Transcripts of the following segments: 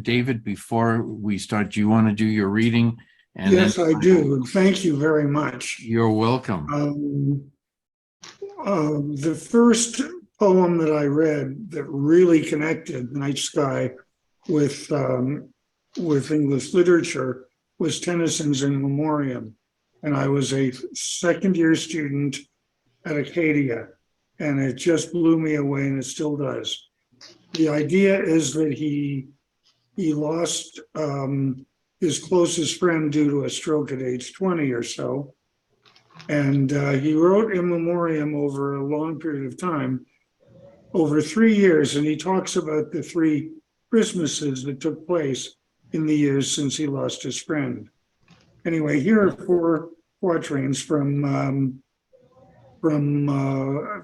David, before we start, do you want to do your reading? And yes, I do. Thank you very much. You're welcome. The first poem that I read that really connected Night Sky with English literature was Tennyson's In Memoriam. And I was a second-year student at Acadia, and it just blew me away, and it still does. The idea is that he lost his closest friend due to a stroke at age 20 or so. And he wrote In Memoriam over a long period of time, over 3 years. And he talks about the 3 Christmases that took place in the years since he lost his friend. Anyway, here are 4 quatrains from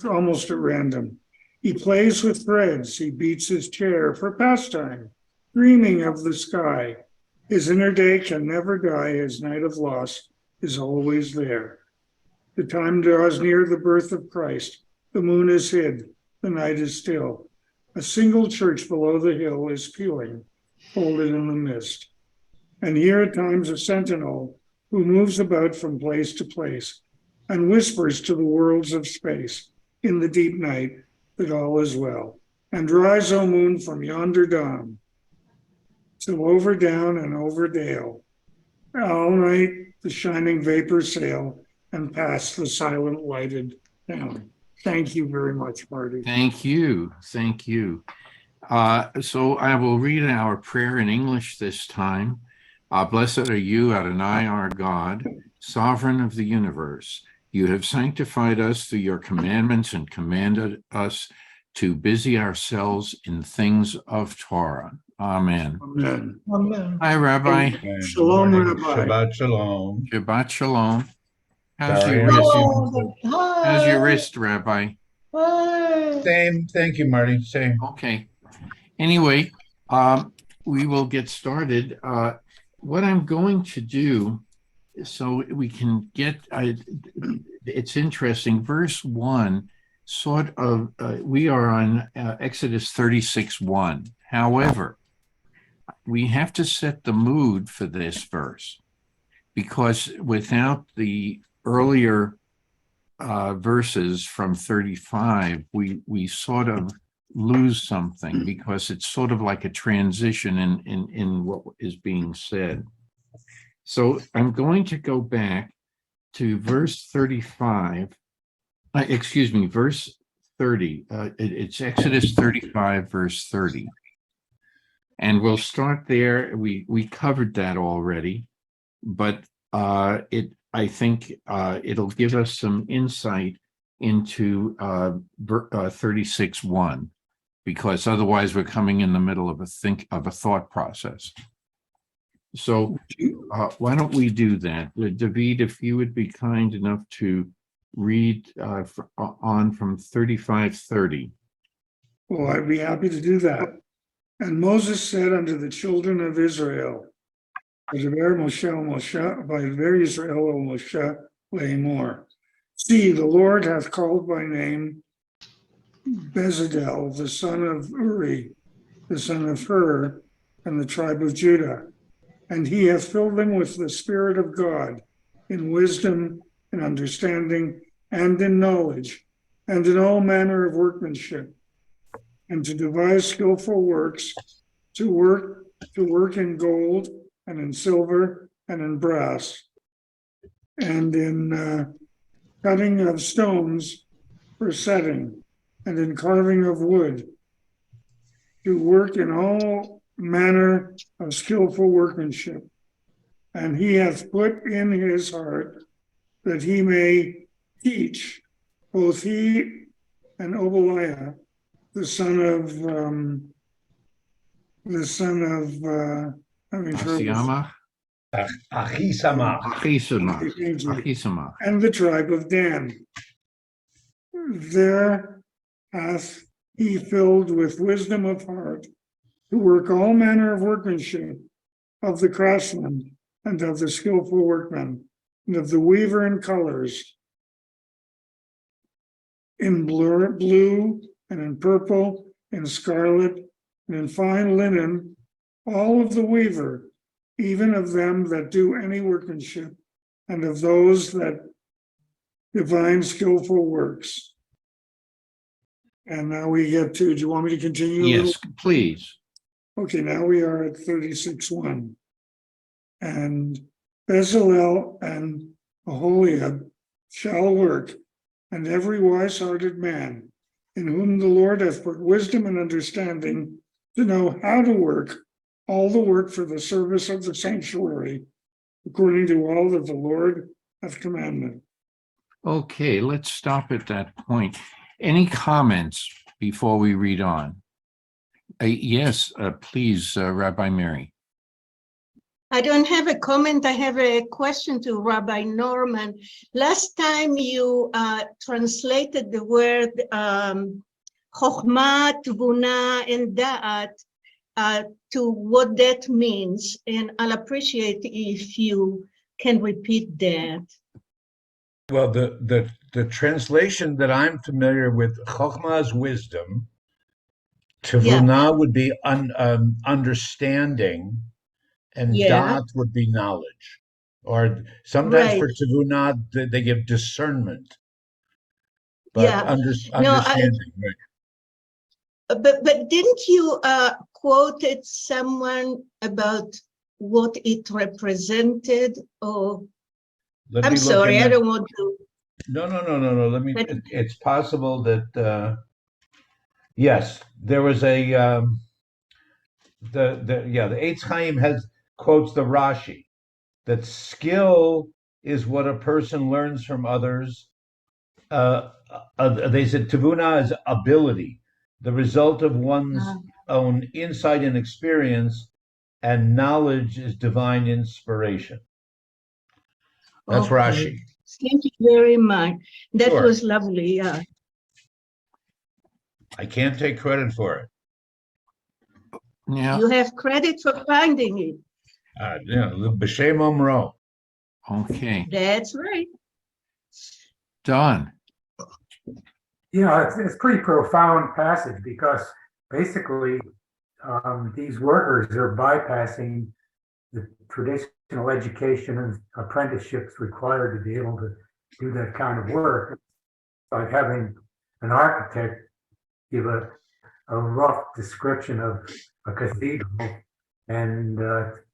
almost at random. He plays with threads, he beats his chair for pastime, dreaming of the sky. His inner day can never die, his night of loss is always there. The time draws near the birth of Christ, the moon is hid, the night is still. A single church below the hill is pealing, folded in the mist. And here at times a sentinel who moves about from place to place and whispers to the worlds of space in the deep night that all is well. And rise, O moon, from yonder dawn, till over down and over dale, all night the shining vapors sail and past the silent lighted town. Thank you very much, Marty. Thank you. Thank you. So I will read our prayer in English this time. Blessed are you, Adonai, our God, sovereign of the universe. You have sanctified us through your commandments and commanded us to busy ourselves in things of Torah. Amen. Amen. Amen. Hi, Rabbi. Shalom, Rabbi. Shabbat shalom. Shabbat shalom. How's Sorry, your I wrist? assumed- How's your wrist, Rabbi? Same. Thank you, Marty. Same. Okay. Anyway, we will get started. What I'm going to do, so we can get, it's interesting, verse 1, sort of, we are on Exodus 36:1. However, we have to set the mood for this verse, because without the earlier verses from 35, we sort of lose something, because it's sort of like a transition in what is being said. So I'm going to go back to verse 35, verse 30. It's Exodus 35, verse 30. And we'll start there. We covered that already, but I think it'll give us some insight into 36:1, because otherwise we're coming in the middle of a thought process. So why don't we do that? David, if you would be kind enough to read on from 35:30. Well, I'd be happy to do that. And Moses said unto the children of Israel, Vayidaber Israel el Moshe laemor. See, the Lord hath called by name Bezalel, the son of Uri, the son of Hur, and the tribe of Judah. And he hath filled them with the Spirit of God, in wisdom, in understanding, and in knowledge, and in all manner of workmanship, and to devise skillful works, to work in gold, and in silver, and in brass, and in cutting of stones for setting, and in carving of wood, to work in all manner of skillful workmanship. And he hath put in his heart that he may teach, both he and Obadiah, the son of Achisamach. and the tribe of Dan. There hath he filled with wisdom of heart to work all manner of workmanship of the craftsman and of the skillful workman and of the weaver in colors, in blue and in purple, in scarlet, and in fine linen, all of the weaver, even of them that do any workmanship, and of those that divine skillful works. And now we get to, do you want me to continue? Yes, please. Okay, now we are at 36:1. And Bezalel and Aholiab shall work, and every wise-hearted man, in whom the Lord hath put wisdom and understanding, to know how to work all the work for the service of the sanctuary, according to all that the Lord hath commanded. Okay, let's stop at that point. Any comments before we read on? Yes, please, Rabbi Mary. I don't have a comment. I have a question to Rabbi Norman. Last time you translated the word Chokhmah, Tvuna, and Da'at to what that means. And I'll appreciate if you can repeat that. Well, the translation that I'm familiar with, Chokhmah is wisdom. Tevunah would be understanding, and Da'at would be knowledge. Or sometimes for Tevunah, they give discernment. But understanding, right? But didn't you quoted someone about what it represented? Or I'm sorry, I don't want to. No. Let me. It's possible that yes, there was a the Eitz Chaim quotes the Rashi that skill is what a person learns from others. They said Tevuna is ability, the result of one's own insight and experience, and knowledge is divine inspiration. That's Rashi. Thank you very much. That was lovely. Yeah. I can't take credit for it. Yeah. You have credit for finding it. B'Shem Omro. Okay. That's right. Don. Yeah, it's a pretty profound passage because basically these workers are bypassing the traditional education and apprenticeships required to be able to do that kind of work. It's like having an architect give a rough description of a cathedral and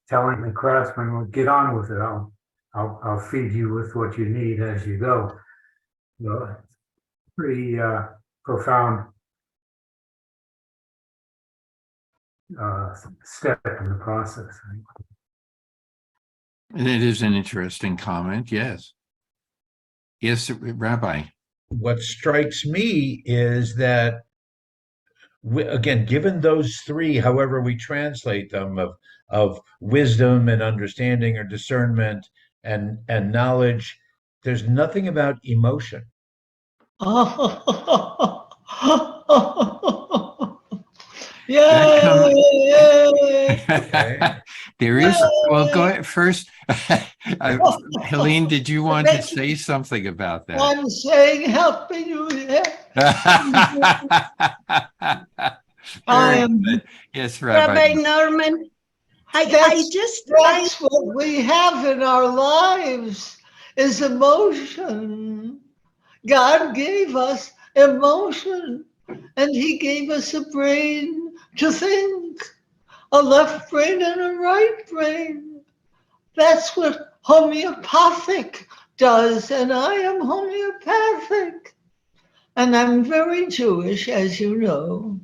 telling the craftsman, well, get on with it. I'll feed you with what you need as you go. So, pretty profound step in the process. And it is an interesting comment. Yes. Yes, Rabbi. What strikes me is that, again, given those three, however we translate them, of wisdom and understanding or discernment and knowledge, there's nothing about emotion. Yeah. There is. Well, go ahead first. Helene, did you want to say something about that? I'm saying Happy New Year. Yes, Rabbi Norman. That's what we have in our lives is emotion. God gave us emotion, and he gave us a brain to think, a left brain and a right brain. That's what homeopathic does, and I am homeopathic. And I'm very Jewish, as you know.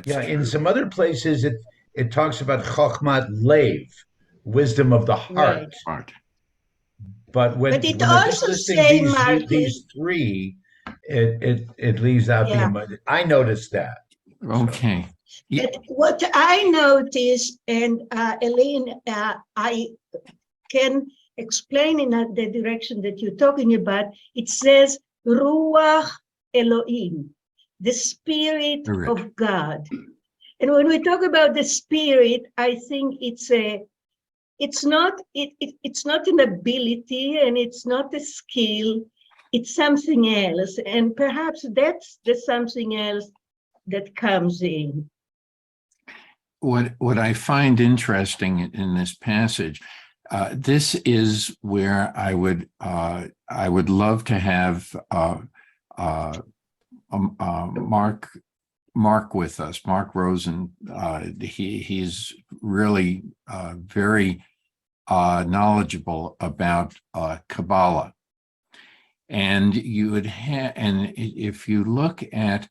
In some other places, it talks about chokhmat lev, wisdom of the heart. Right. But when it they're also just listing say, these three, it leaves out the emotion. I noticed that. Okay. But what I noticed, and Elaine, I can explain in the direction that you're talking about, it says Ruach Elohim, the Spirit of God. And when we talk about the Spirit, I think it's not an ability and it's not a skill, it's something else. And perhaps that's the something else that comes in. what I find interesting in this passage, this is where I would love to have Mark with us, Mark Rosen. He's really very knowledgeable about Kabbalah, and you would have, and if you look at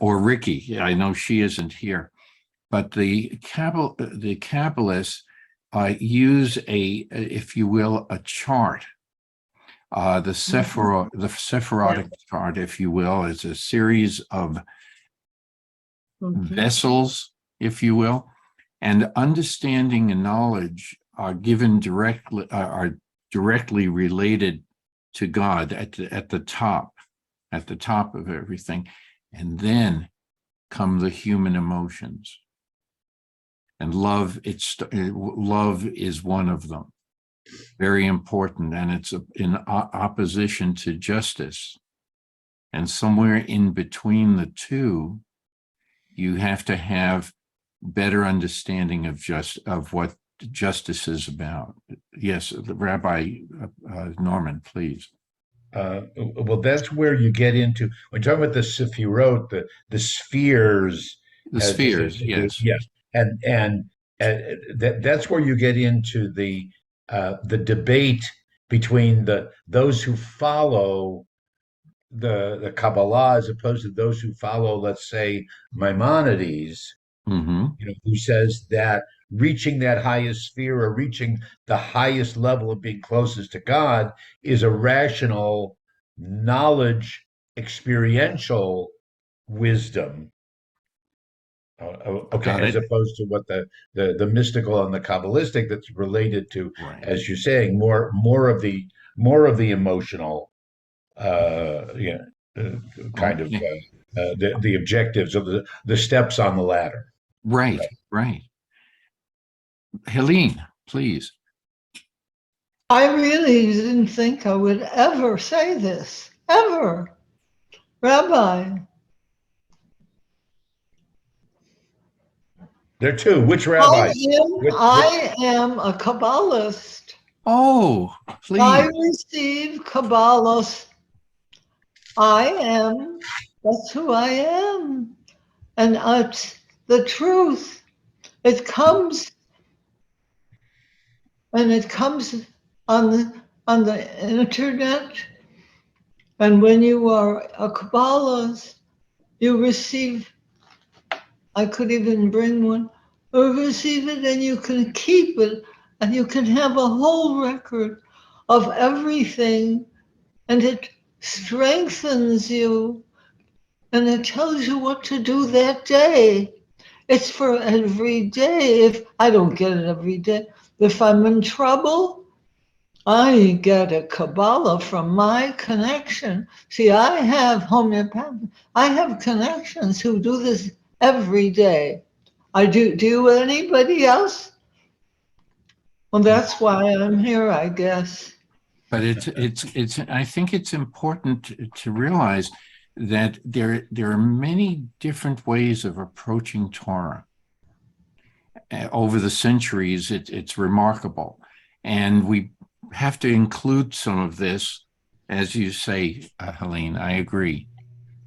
or Ricky, I know she isn't here, but the Kabbalists use if you will, a chart. The Sephirotic chart, if you will, is a series of vessels, if you will, and understanding and knowledge are given directly related to God at the top of everything, and then come the human emotions, and love is one of them, very important, and it's in opposition to justice, and somewhere in between the two you have to have better understanding of what justice is about. Yes, Rabbi Norman, please. Well, that's where you get into, when you're talking about the Sefirot, the spheres. The spheres, yes. Yes. And that's where you get into the debate between those who follow the Kabbalah as opposed to those who follow, let's say, Maimonides, who says that reaching that highest sphere or reaching the highest level of being closest to God is a rational knowledge, experiential wisdom. Okay, as opposed to what the mystical and the Kabbalistic that's related to, right, as you're saying, more of the emotional, kind of the objectives of the steps on the ladder. Right. Helene, please. I really didn't think I would ever say this, ever. Rabbi. There are two. Which rabbi? I am a Kabbalist. Oh, please. I receive Kabbalist. That's who I am. And it's the truth. It comes on the internet. And when you are a Kabbalist, you receive, I could even bring one, or receive it and you can keep it, and you can have a whole record of everything, and it strengthens you, and it tells you what to do that day. It's for every day. If I don't get it every day, if I'm in trouble, I get a Kabbalah from my connection. See, I have homeopathy. I have connections who do this every day. I do. Do anybody else? Well, that's why I'm here, I guess. But it's. I think it's important to realize that there are many different ways of approaching Torah. Over the centuries, it's remarkable, and we have to include some of this, as you say, Helene. I agree.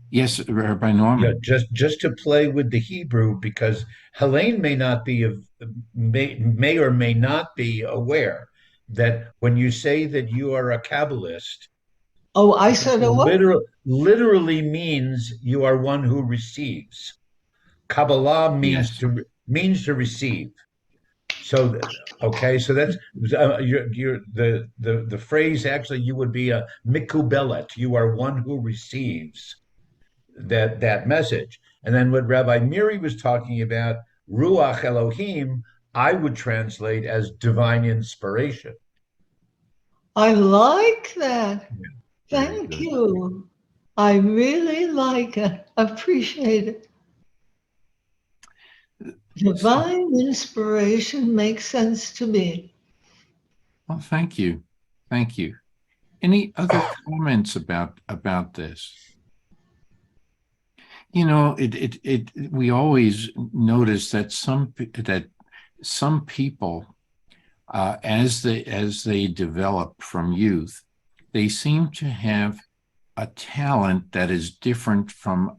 Yes, Rabbi Norman. Yeah, just to play with the Hebrew, because Helene may or may not be aware that when you say that you are a Kabbalist, oh, I said a what? Literally means you are one who receives. Kabbalah means to receive. So, okay, so that's the phrase. Actually, you would be a mikubelet. You are one who receives that message. And then what Rabbi Miri was talking about, Ruach Elohim, I would translate as divine inspiration. I like that. Thank you. I really like it. Appreciate it. Divine inspiration makes sense to me. Well, thank you. Any other comments about this? You know, we always notice that some people, as they develop from youth, they seem to have a talent that is different from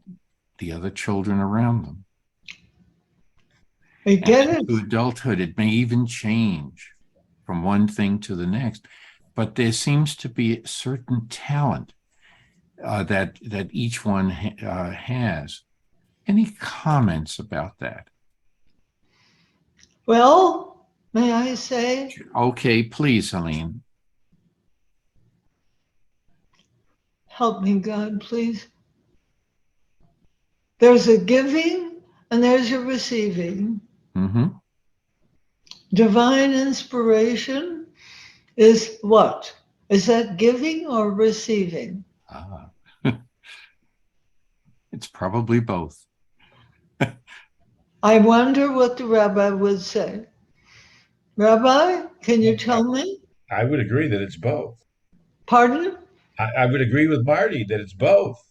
the other children around them. I get And to it. adulthood, it may even change from one thing to the next, but there seems to be a certain talent that each one has. Any comments about that? Well, may I say, Okay, please, Helene. help me, God, please. There's a giving and there's a receiving. Mm-hmm. Divine inspiration is what? Is that giving or receiving? Ah, it's probably both. I wonder what the rabbi would say. Rabbi, can you tell me? I would agree that it's both. Pardon? I would agree with Marty that it's both.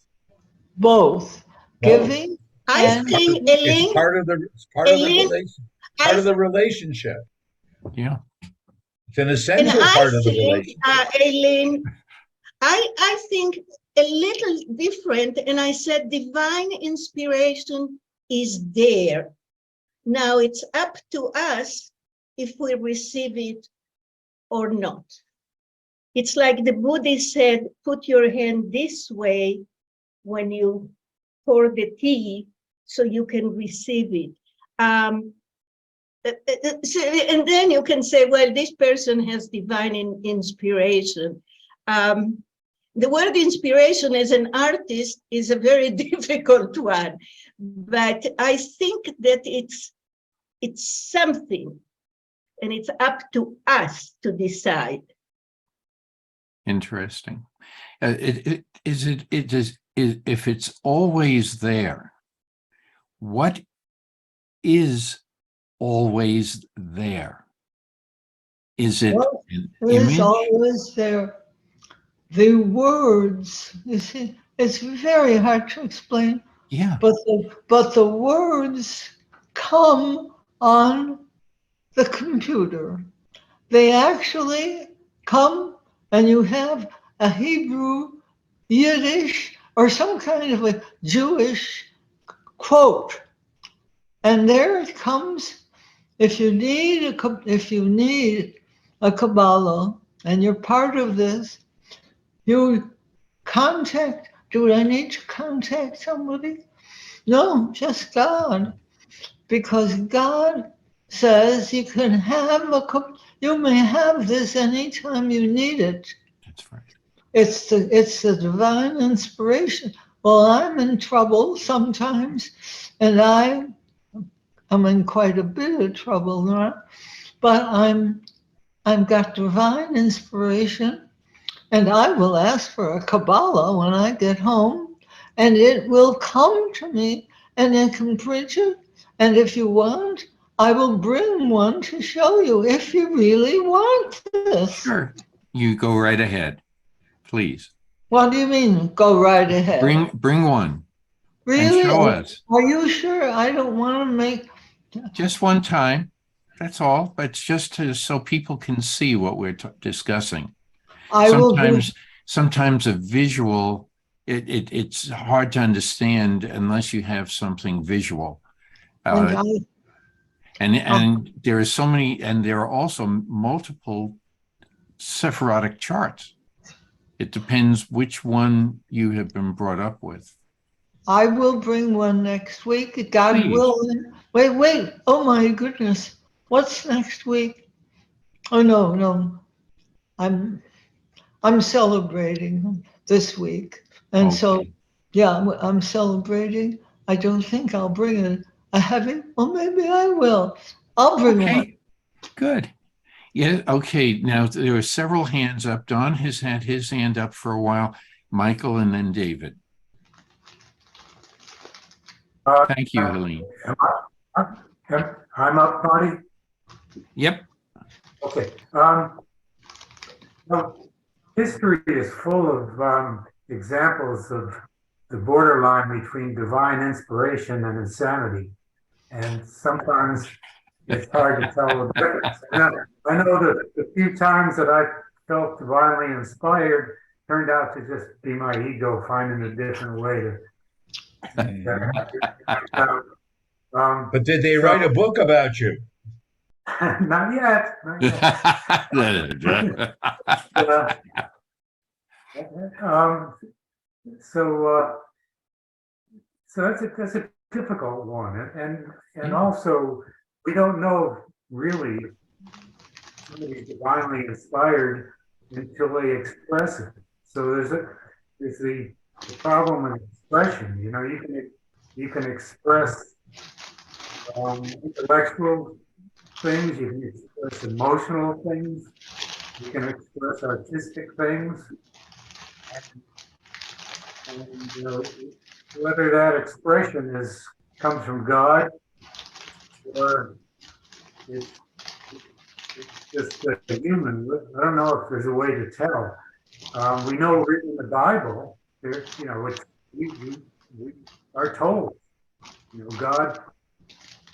Both. Both. Giving I and think, It's Elaine, part of the Elaine, relation, part of I the relationship. Yeah. It's an and essential I part of the think, relationship. Elaine, I think a little different. And I said divine inspiration is there. Now it's up to us if we receive it or not. It's like the Buddhist said, put your hand this way when you pour the tea so you can receive it. And then you can say, well, this person has divine inspiration. The word inspiration as an artist is a very difficult one, but I think that it's something, and it's up to us to decide. Interesting. If it's always there, what is always there? Is it what an is image? always there? The words, you see, it's very hard to explain, Yeah. but the words come on the computer. They actually come, and you have a Hebrew, Yiddish, or some kind of a Jewish quote, and there it comes. If you need a Kabbalah and you're part of this, you contact. Do I need to contact somebody? No, just God, because God says you can have you may have this anytime you need it. That's right. It's the divine inspiration. Well, I'm in trouble sometimes, and I'm in quite a bit of trouble now, but I've got divine inspiration, and I will ask for a Kabbalah when I get home, and it will come to me, and I can preach it. And if you want, I will bring one to show you if you really want this. Sure. You go right ahead, please. What do you mean, go right ahead? Bring one and Really? show us. Are you sure? I don't want to make. Just one time. That's all. But it's just so people can see what we're discussing. I will be. Sometimes a visual, it's hard to understand unless you have something visual. And And there are so many, and there are also multiple Sephirotic charts. It depends which one you have been brought up with. I will bring one next week, God Please. willing. Wait. Oh my goodness. What's next week? Oh no. I'm celebrating this week. And so Okay. yeah, I'm celebrating. I don't think I'll bring a heavy, well maybe I will. I'll bring one. Okay, good. Yeah, okay. Now there are several hands up. Don has had his hand up for a while. Michael and then David. Thank you, Helene. I'm up, Marty. Yep. Okay. Well, history is full of examples of the borderline between divine inspiration and insanity. And sometimes it's hard to tell the difference. I know that the few times that I felt divinely inspired turned out to just be my ego finding a different way to. But did they write a book about you? Not yet. Not yet. Um, so that's a difficult one, and also we don't know really somebody's divinely inspired until they express it. So there's the problem with expression. You know, you can express intellectual things, you can express emotional things, you can express artistic things, and whether that expression comes from God or it's just a human. I don't know if there's a way to tell. We know written in the Bible, we are told, God,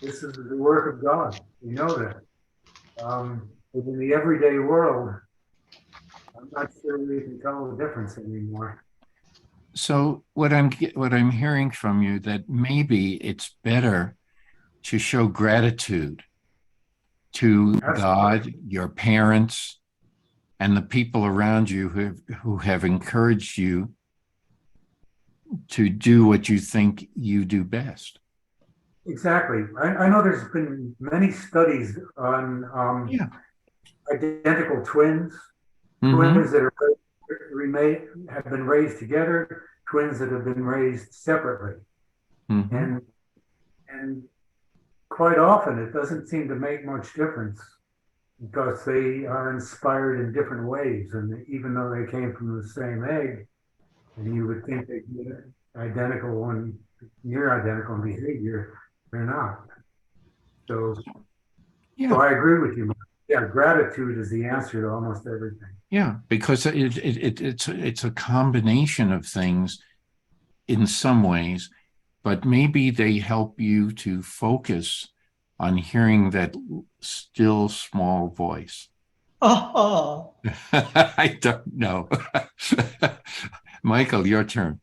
this is the work of God. We know that. But in the everyday world, I'm not sure we can tell the difference anymore. So what I'm hearing from you, that maybe it's better to show gratitude to God, your parents, and the people around you who have encouraged you to do what you think you do best. Exactly. I know there's been many studies on identical twins, twins that have been raised together, twins that have been raised separately. And quite often it doesn't seem to make much difference because they are inspired in different ways. And even though they came from the same egg, and you would think they'd be identical and near identical in behavior, they're not. So I agree with you. Yeah, gratitude is the answer to almost everything. Yeah, because it's a combination of things in some ways, but maybe they help you to focus on hearing that still small voice. Oh, I don't know. Michael, your turn.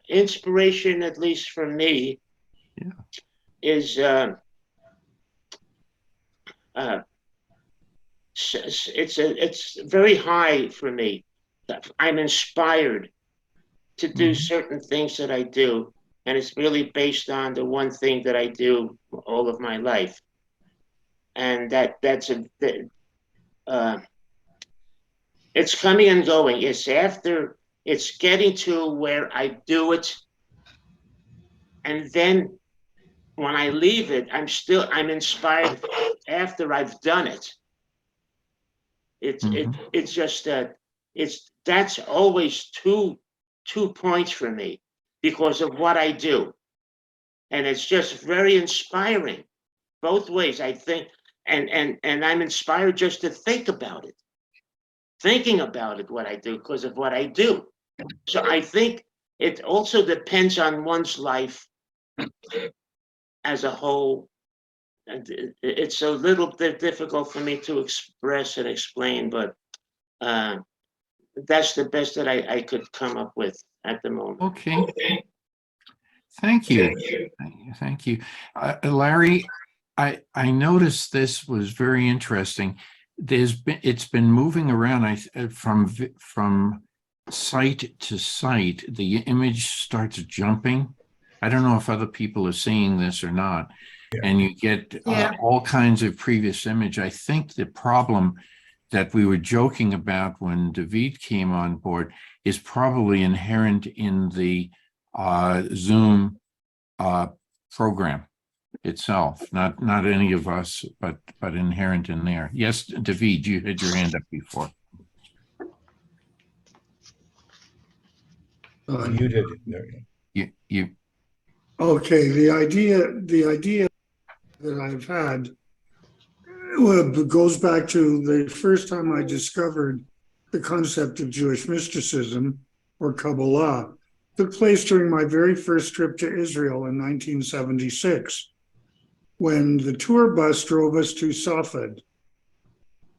Inspiration, at least for me, is it's very high for me. I'm inspired to do certain things that I do, and it's really based on the one thing that I do all of my life, and it's coming and going. It's getting to where I do it, and then when I leave it, I'm inspired after I've done it. It's just that that's always two points for me because of what I do, and it's just very inspiring both ways. I think, and I'm inspired just to think about it, thinking about it, what I do because of what I do. So I think it also depends on one's life as a whole. And it's a little bit difficult for me to express and explain, but that's the best that I could come up with at the moment. Okay. Thank you. Thank you. Larry, I noticed this was very interesting. It's been moving around from site to site. The image starts jumping. I don't know if other people are seeing this or not. And you get all kinds of previous image. I think the problem that we were joking about when David came on board is probably inherent in the Zoom program itself, not any of us, but inherent in there. Yes, David, you had your hand up before. You did. You. Okay, the idea that I've had goes back to the first time I discovered the concept of Jewish mysticism or Kabbalah, took place during my very first trip to Israel in 1976, when the tour bus drove us to Safed.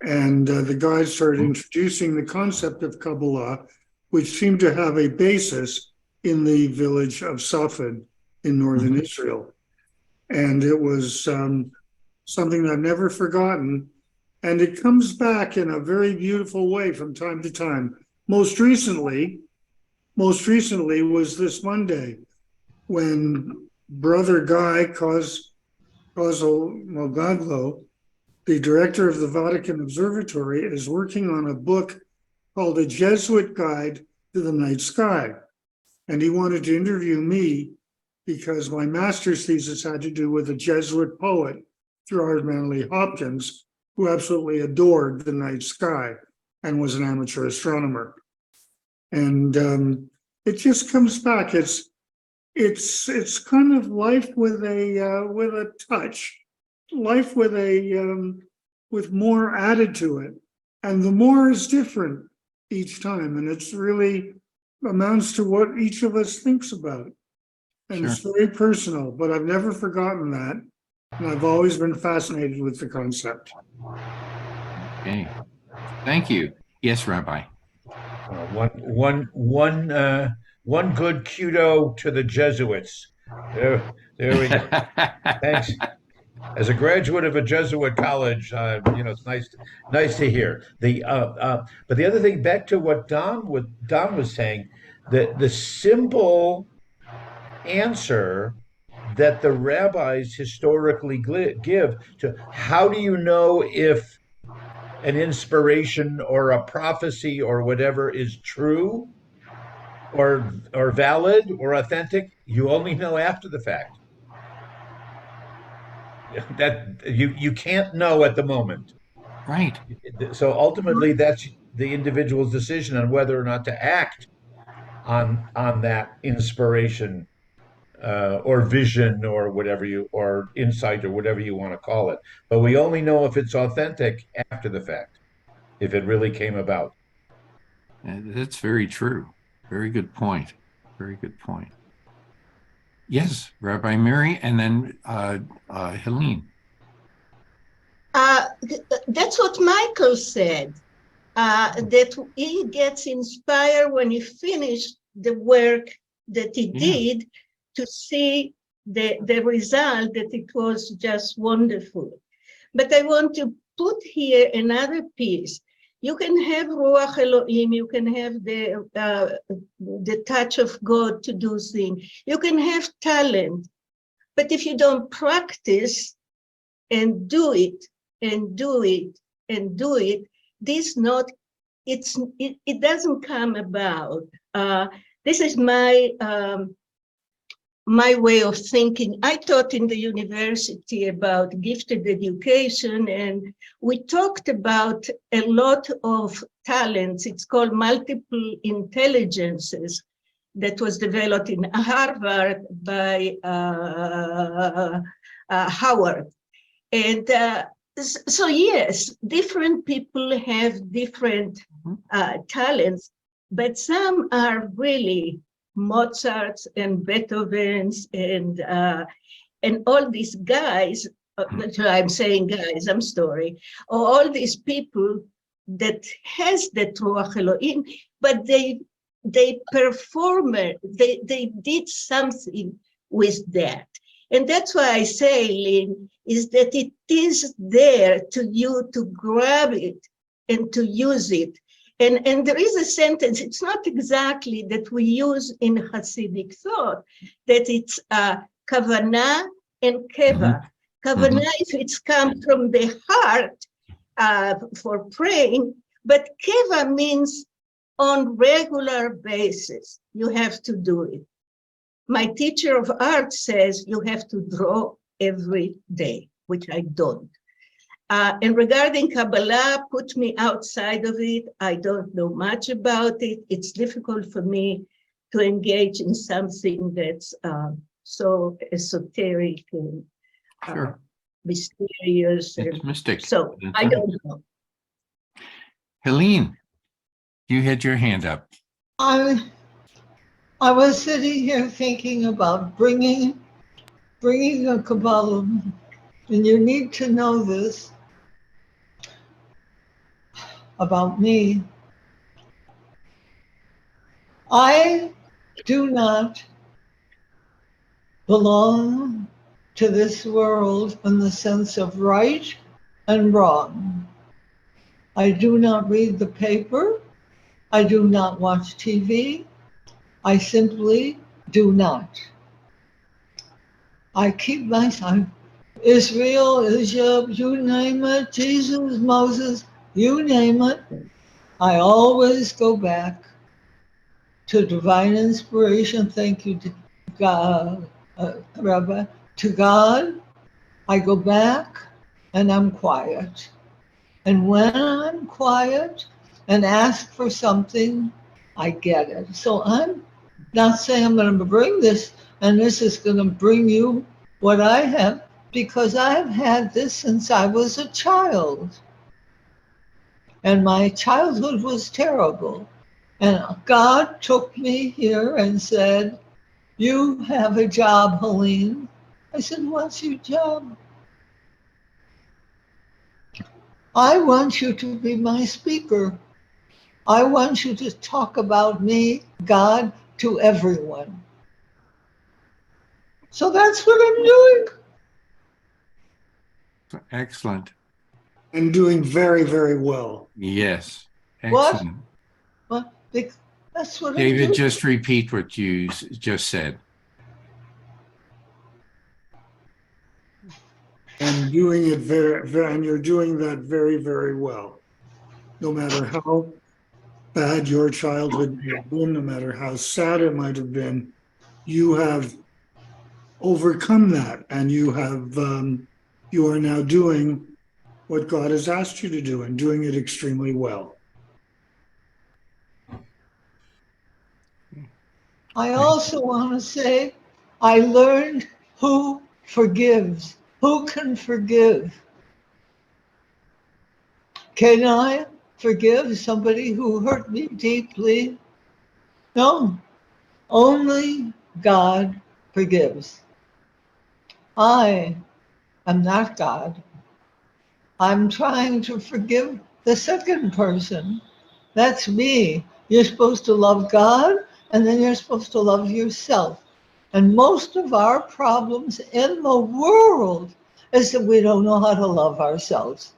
And the guys started introducing the concept of Kabbalah, which seemed to have a basis in the village of Safed in northern Israel. And it was something I've never forgotten. And it comes back in a very beautiful way from time to time. Most recently was this Monday, when Brother Guy Kozlogaglo, the director of the Vatican Observatory, is working on a book called A Jesuit Guide to the Night Sky. And he wanted to interview me because my master's thesis had to do with a Jesuit poet, Gerard Manley Hopkins, who absolutely adored the night sky and was an amateur astronomer. And it just comes back. It's kind of life with a touch, life with more added to it, and the more is different each time, and it's really amounts to what each of us thinks about, and it's very personal. But I've never forgotten that, and I've always been fascinated with the concept. Okay, thank you. Yes, Rabbi. One good kudo to the Jesuits. There we go. Thanks. As a graduate of a Jesuit college, it's nice to hear. But the other thing, back to what Don was saying, the simple answer that the rabbis historically give to how do you know if an inspiration or a prophecy or whatever is true or valid or authentic, you only know after the fact. That you can't know at the moment. Right. So ultimately that's the individual's decision on whether or not to act on that inspiration or vision or or insight or whatever you want to call it. But we only know if it's authentic after the fact, if it really came about. That's very true. Very good point. Very good point. Yes, Rabbi Mary, and then Helene. That's what Michael said, that he gets inspired when he finished the work that he did to see the result, that it was just wonderful. But I want to put here another piece. You can have Ruach Elohim, you can have the touch of God to do things. You can have talent, but if you don't practice and do it, and do it, and do it, it doesn't come about. This is my way of thinking. I taught in the university about gifted education, and we talked about a lot of talents. It's called multiple intelligences, that was developed in Harvard by Howard. And so yes, different people have different talents, but some are really Mozart's and Beethoven's and all these guys. I'm saying guys, I'm sorry. All these people that has the Ruach Elohim, but they perform it. They did something with that. And that's why I say, Lynn, is that it is there to you to grab it and to use it. And there is a sentence, it's not exactly that we use in Hasidic thought, that it's kavanah and keva. Kavanah, if it's come from the heart for praying, but keva means on regular basis, you have to do it. My teacher of art says you have to draw every day, which I don't. And regarding Kabbalah, put me outside of it. I don't know much about it. It's difficult for me to engage in something that's so esoteric and mysterious. It's mystic. So I don't know. Helene, you had your hand up. I was sitting here thinking about bringing a Kabbalah, and you need to know this about me. I do not belong to this world in the sense of right and wrong. I do not read the paper. I do not watch TV. I simply do not. I keep my time. Israel, Egypt, you name it, Jesus, Moses, you name it. I always go back to divine inspiration. Thank you, to God, Rabbi. To God, I go back and I'm quiet. And when I'm quiet and ask for something, I get it. So I'm not saying I'm going to bring this and this is going to bring you what I have, because I've had this since I was a child. And my childhood was terrible. And God took me here and said, you have a job, Helene. I said, what's your job? I want you to be my speaker. I want you to talk about me, God, to everyone. So that's what I'm doing. Excellent. And doing very, very well. Yes. What? Excellent. Well, that's what I'm David, doing. just repeat what you just said. And doing it and you're doing that very, very well. No matter how bad your childhood may have been, no matter how sad it might have been, you have overcome that, and you are now doing what God has asked you to do, and doing it extremely well. I also want to say I learned who forgives. Who can forgive? Can I forgive somebody who hurt me deeply? No, only God forgives. I am not God. I'm trying to forgive the second person. That's me. You're supposed to love God, and then you're supposed to love yourself. And most of our problems in the world is that we don't know how to love ourselves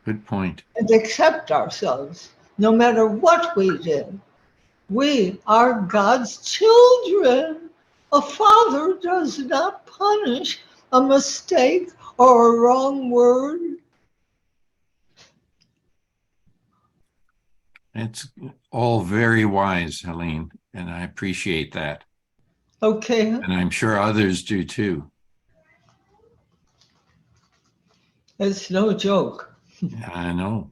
Good point. and accept ourselves, no matter what we did. We are God's children. A father does not punish a mistake or a wrong word. It's all very wise, Helene, and I appreciate that. Okay, And I'm sure others do too. it's no joke. I know.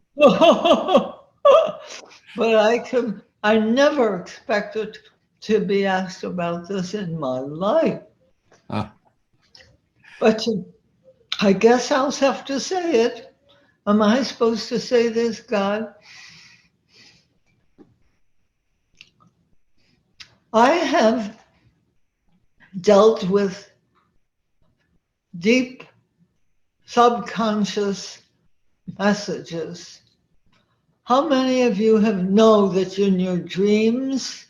But I never expected to be asked about this in my life. Uh, But I guess I'll have to say it. Am I supposed to say this, God? I have dealt with deep subconscious messages. How many of you know that in your dreams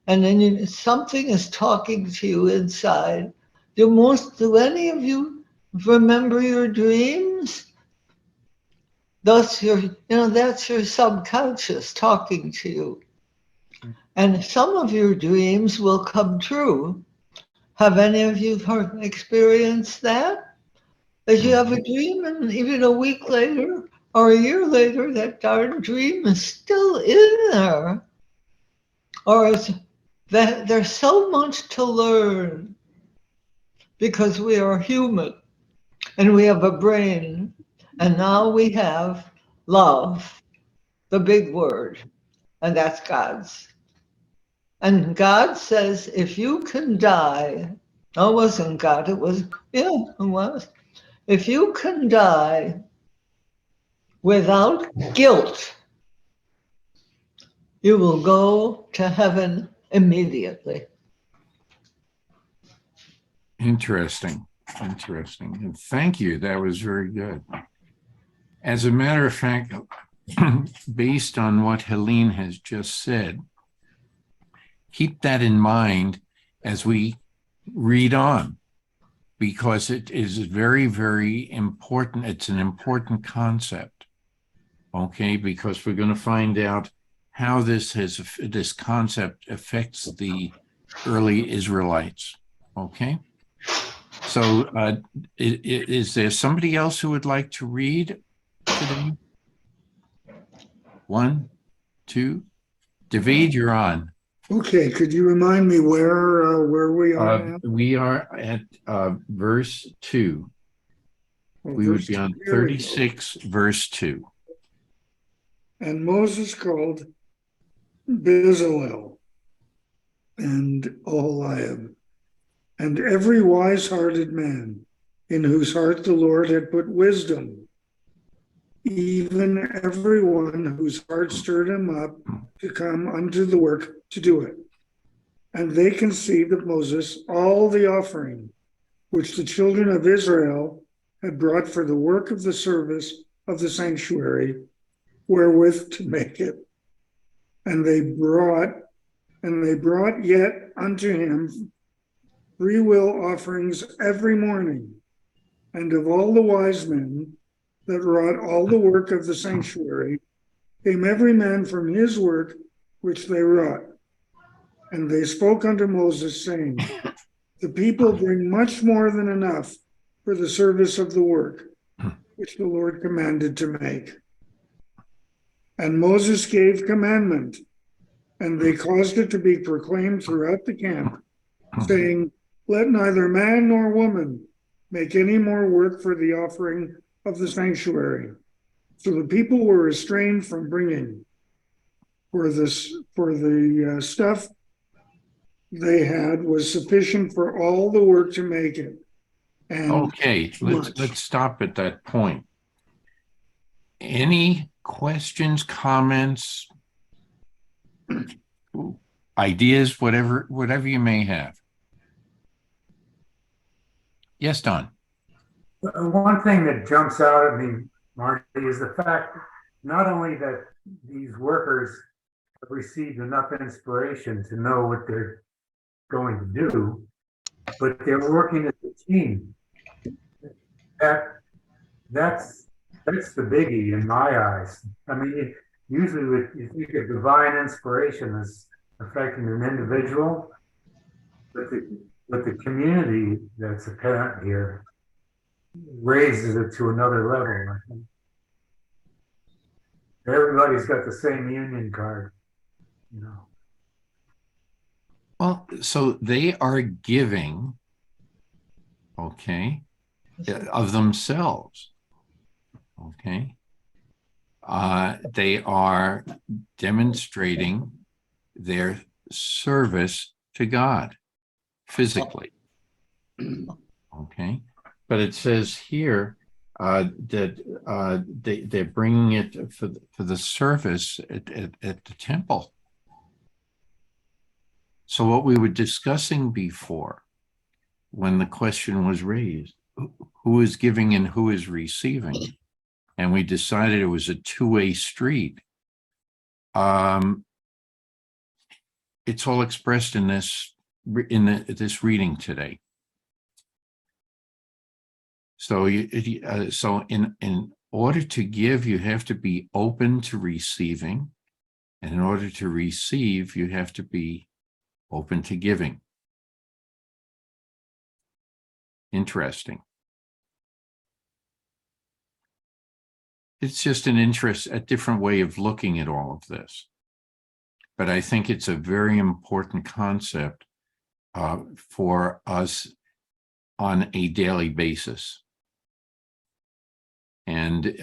and then something is talking to you inside? Do any of you remember your dreams? That's that's your subconscious talking to you. And some of your dreams will come true. Have any of you experienced that? That you have a dream and even a week later or a year later, that darn dream is still in there. Or that there's so much to learn because we are human and we have a brain. And now we have love, the big word, and that's God's. And God says, if you can die, no, it wasn't God, it was, yeah, it was. If you can die without guilt, you will go to heaven immediately. Interesting. Interesting. And thank you. That was very good. As a matter of fact, based on what Helene has just said, keep that in mind as we read on, because it is very, very important. It's an important concept, okay? Because we're going to find out how this concept affects the early Israelites, okay? So is there somebody else who would like to read today? 1, 2. David, you're on. Okay, could you remind me where we are now? We are at verse 2. We would be on 36, verse 2. And Moses called Bezalel and Oholiab and every wise-hearted man in whose heart the Lord had put wisdom, even everyone whose heart stirred him up to come unto the work to do it. And they conceived of Moses all the offering which the children of Israel had brought for the work of the service of the sanctuary, wherewith to make it. And they brought yet unto him freewill offerings every morning, and of all the wise men that wrought all the work of the sanctuary came every man from his work which they wrought. And they spoke unto Moses, saying, the people bring much more than enough for the service of the work which the Lord commanded to make. And Moses gave commandment, and they caused it to be proclaimed throughout the camp, saying, let neither man nor woman make any more work for the offering of the sanctuary. So the people were restrained from bringing, for the stuff they had was sufficient for all the work to make it. And okay, let's stop at that point. Any questions, comments, ideas, whatever you may have? Yes, Don. One thing that jumps out at me, Marty, is the fact not only that these workers have received enough inspiration to know what they're going to do, but they're working as a team. That's the biggie in my eyes. I mean, usually you think of divine inspiration as affecting an individual, but the community that's apparent here raises it to another level. I think. Everybody's got the same union card, you know. Well, so they are giving, okay, of themselves, okay. They are demonstrating their service to God physically, okay. But it says here that they're bringing it for the service at the temple. So what we were discussing before, when the question was raised, who is giving and who is receiving, and we decided it was a two-way street. It's all expressed in this reading today. So in order to give, you have to be open to receiving, and in order to receive, you have to be open to giving. Interesting. It's just a different way of looking at all of this. But I think it's a very important concept for us on a daily basis. And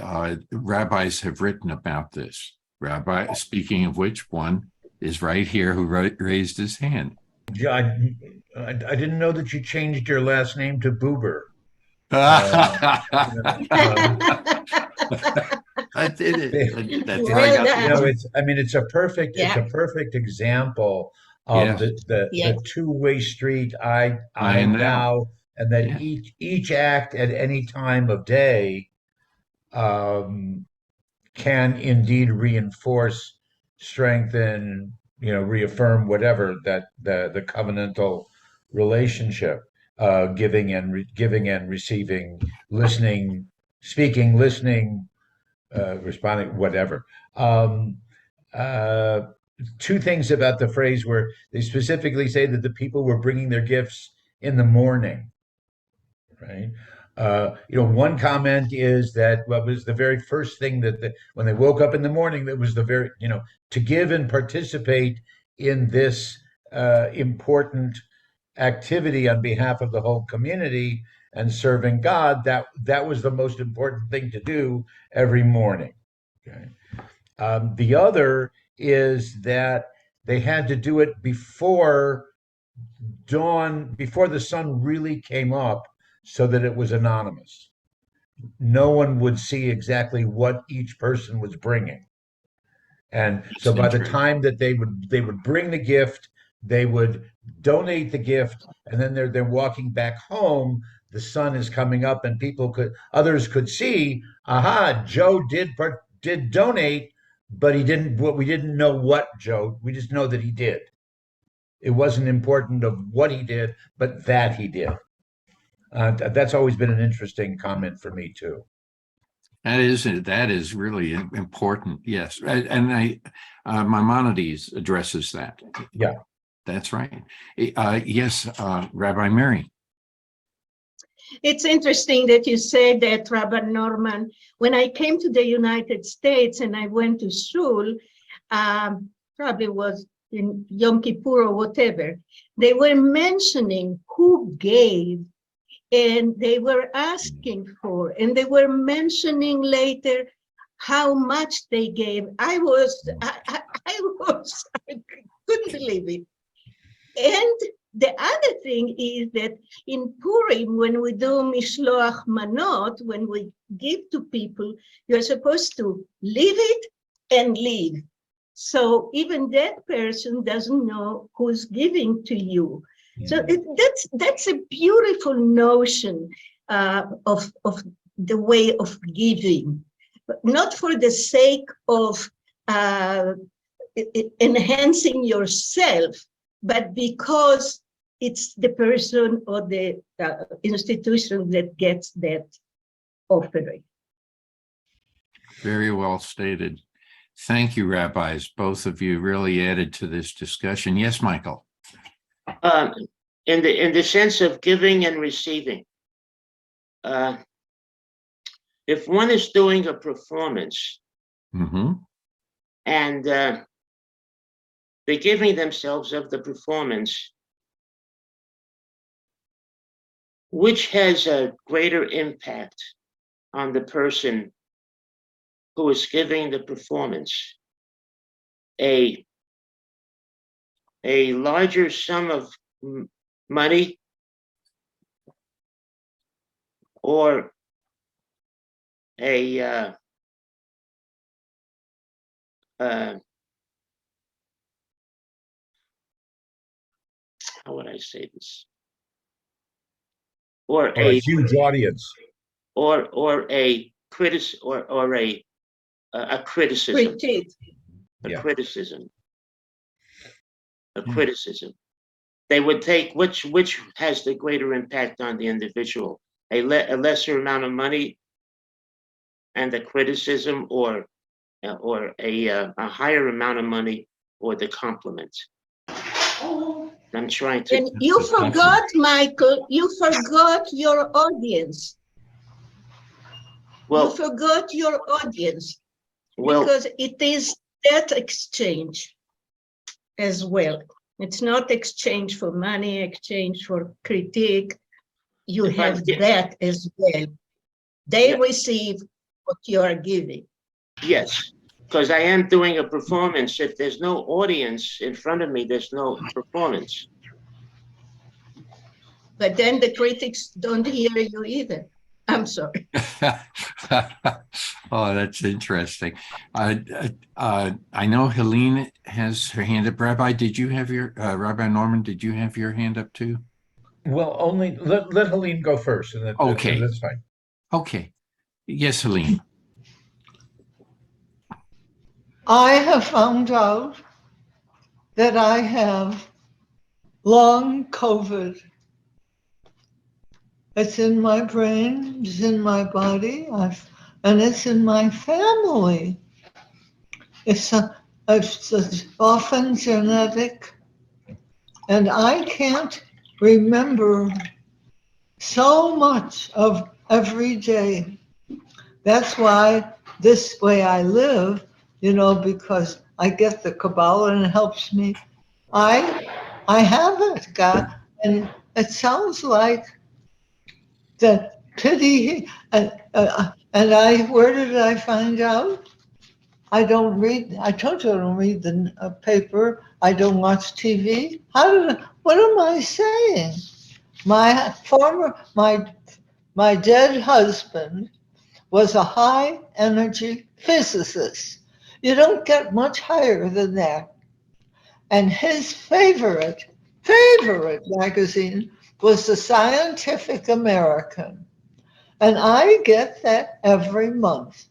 rabbis have written about this. Rabbi, speaking of which, one is right here who raised his hand. Yeah, I didn't know that you changed your last name to Boober. I That's Well right. done. You know, it's a perfect, it's Yeah. a perfect example of Yeah, the Yes. two-way street, I I know. thou, and that Yeah, each act at any time of day um, can indeed reinforce, strengthen, reaffirm whatever that the covenantal relationship, giving and receiving, listening, speaking, listening, responding, whatever. Um, uh, Two things about the phrase where they specifically say that the people were bringing their gifts in the morning, right? One comment is that what was the very first thing when they woke up in the morning, that was the very, to give and participate in this important activity on behalf of the whole community and serving God. That was the most important thing to do every morning. Okay. The other is that they had to do it before dawn, before the sun really came up, so that it was anonymous. No one would see exactly what each person was bringing. And so that's by the interesting. time that they would bring the gift, they would donate the gift, and then they're walking back home. The sun is coming up, and others could see, aha, Joe did donate, but he didn't. We didn't know what Joe. We just know that he did. It wasn't important of what he did, but that he did. That's always been an interesting comment for me too. That is really important. Yes, and Maimonides addresses that. Yeah. That's right. Yes, Rabbi Mary. It's interesting that you say that, Rabbi Norman. When I came to the United States and I went to shul, probably was in Yom Kippur or whatever, they were mentioning who gave, and they were asking for, and they were mentioning later how much they gave. I couldn't believe it. And the other thing is that in Purim, when we do Mishloach Manot, when we give to people, you're supposed to leave it and leave. So even that person doesn't know who's giving to you. So that's a beautiful notion of the way of giving, but not for the sake of enhancing yourself, but because it's the person or the institution that gets that offering. Very well stated. Thank you, rabbis. Both of you really added to this discussion. Yes, Michael. In the sense of giving and receiving, if one is doing a performance and they're giving themselves of the performance, which has a greater impact on the person who is giving the performance? A larger sum of money, or how would I say this? Or a huge audience, or a criticism, Critique. criticism. They would take which has the greater impact on the individual, a lesser amount of money and the criticism, or a higher amount of money or the compliment. I'm trying to. And you forgot, Michael, you forgot your audience. Well, you forgot your audience, well, because it is that exchange as well. It's not exchange for money, exchange for critique. You have that as well. They receive what you are giving. yes, because I am doing a performance. If there's no audience in front of me, there's no performance. But then the critics don't hear you either. I'm sorry. Oh, that's interesting. I know Helene has her hand up. Rabbi, did you have your Rabbi Norman? Did you have your hand up too? Well, only let Helene go first, and Okay. that's fine. Okay. Yes, Helene. I have found out that I have long COVID. It's in my brain, it's in my body, and it's in my family. It's often genetic, and I can't remember so much of every day. That's why this way I live, because I get the Kabbalah and it helps me. I have it, God, and it sounds like the pity. And where did I find out? I don't read. I told you I don't read the paper. I don't watch TV. What am I saying? My dead husband was a high energy physicist. You don't get much higher than that. And his favorite magazine was the Scientific American. And I get that every month.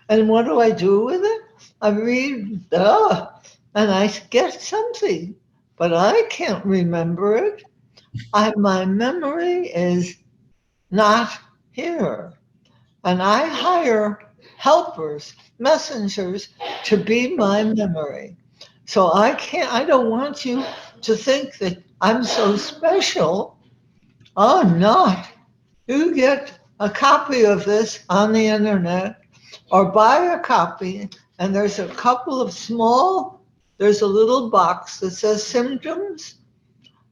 And what do I do with it? I read, and I get something, but I can't remember it. My memory is not here. And I hire helpers, messengers to be my memory. So I don't want you to think that I'm so special. I'm not. You get a copy of this on the internet or buy a copy, and there's a little box that says symptoms.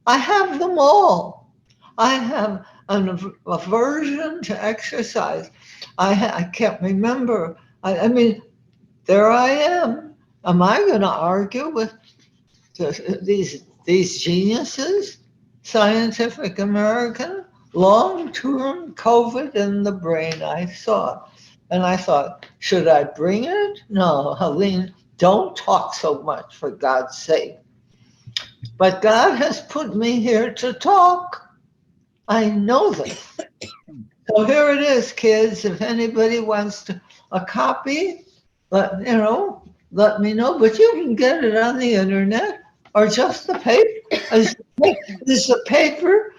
I have them all. I have an aversion to exercise. I can't remember. I mean, there I am. Am I going to argue with these geniuses? Scientific American, long-term COVID in the brain, I saw. And I thought, should I bring it? No, Helene, don't talk so much, for God's sake. But God has put me here to talk. I know this. So here it is, kids. If anybody wants a copy, let me know. But you can get it on the internet or just the paper. Is the paper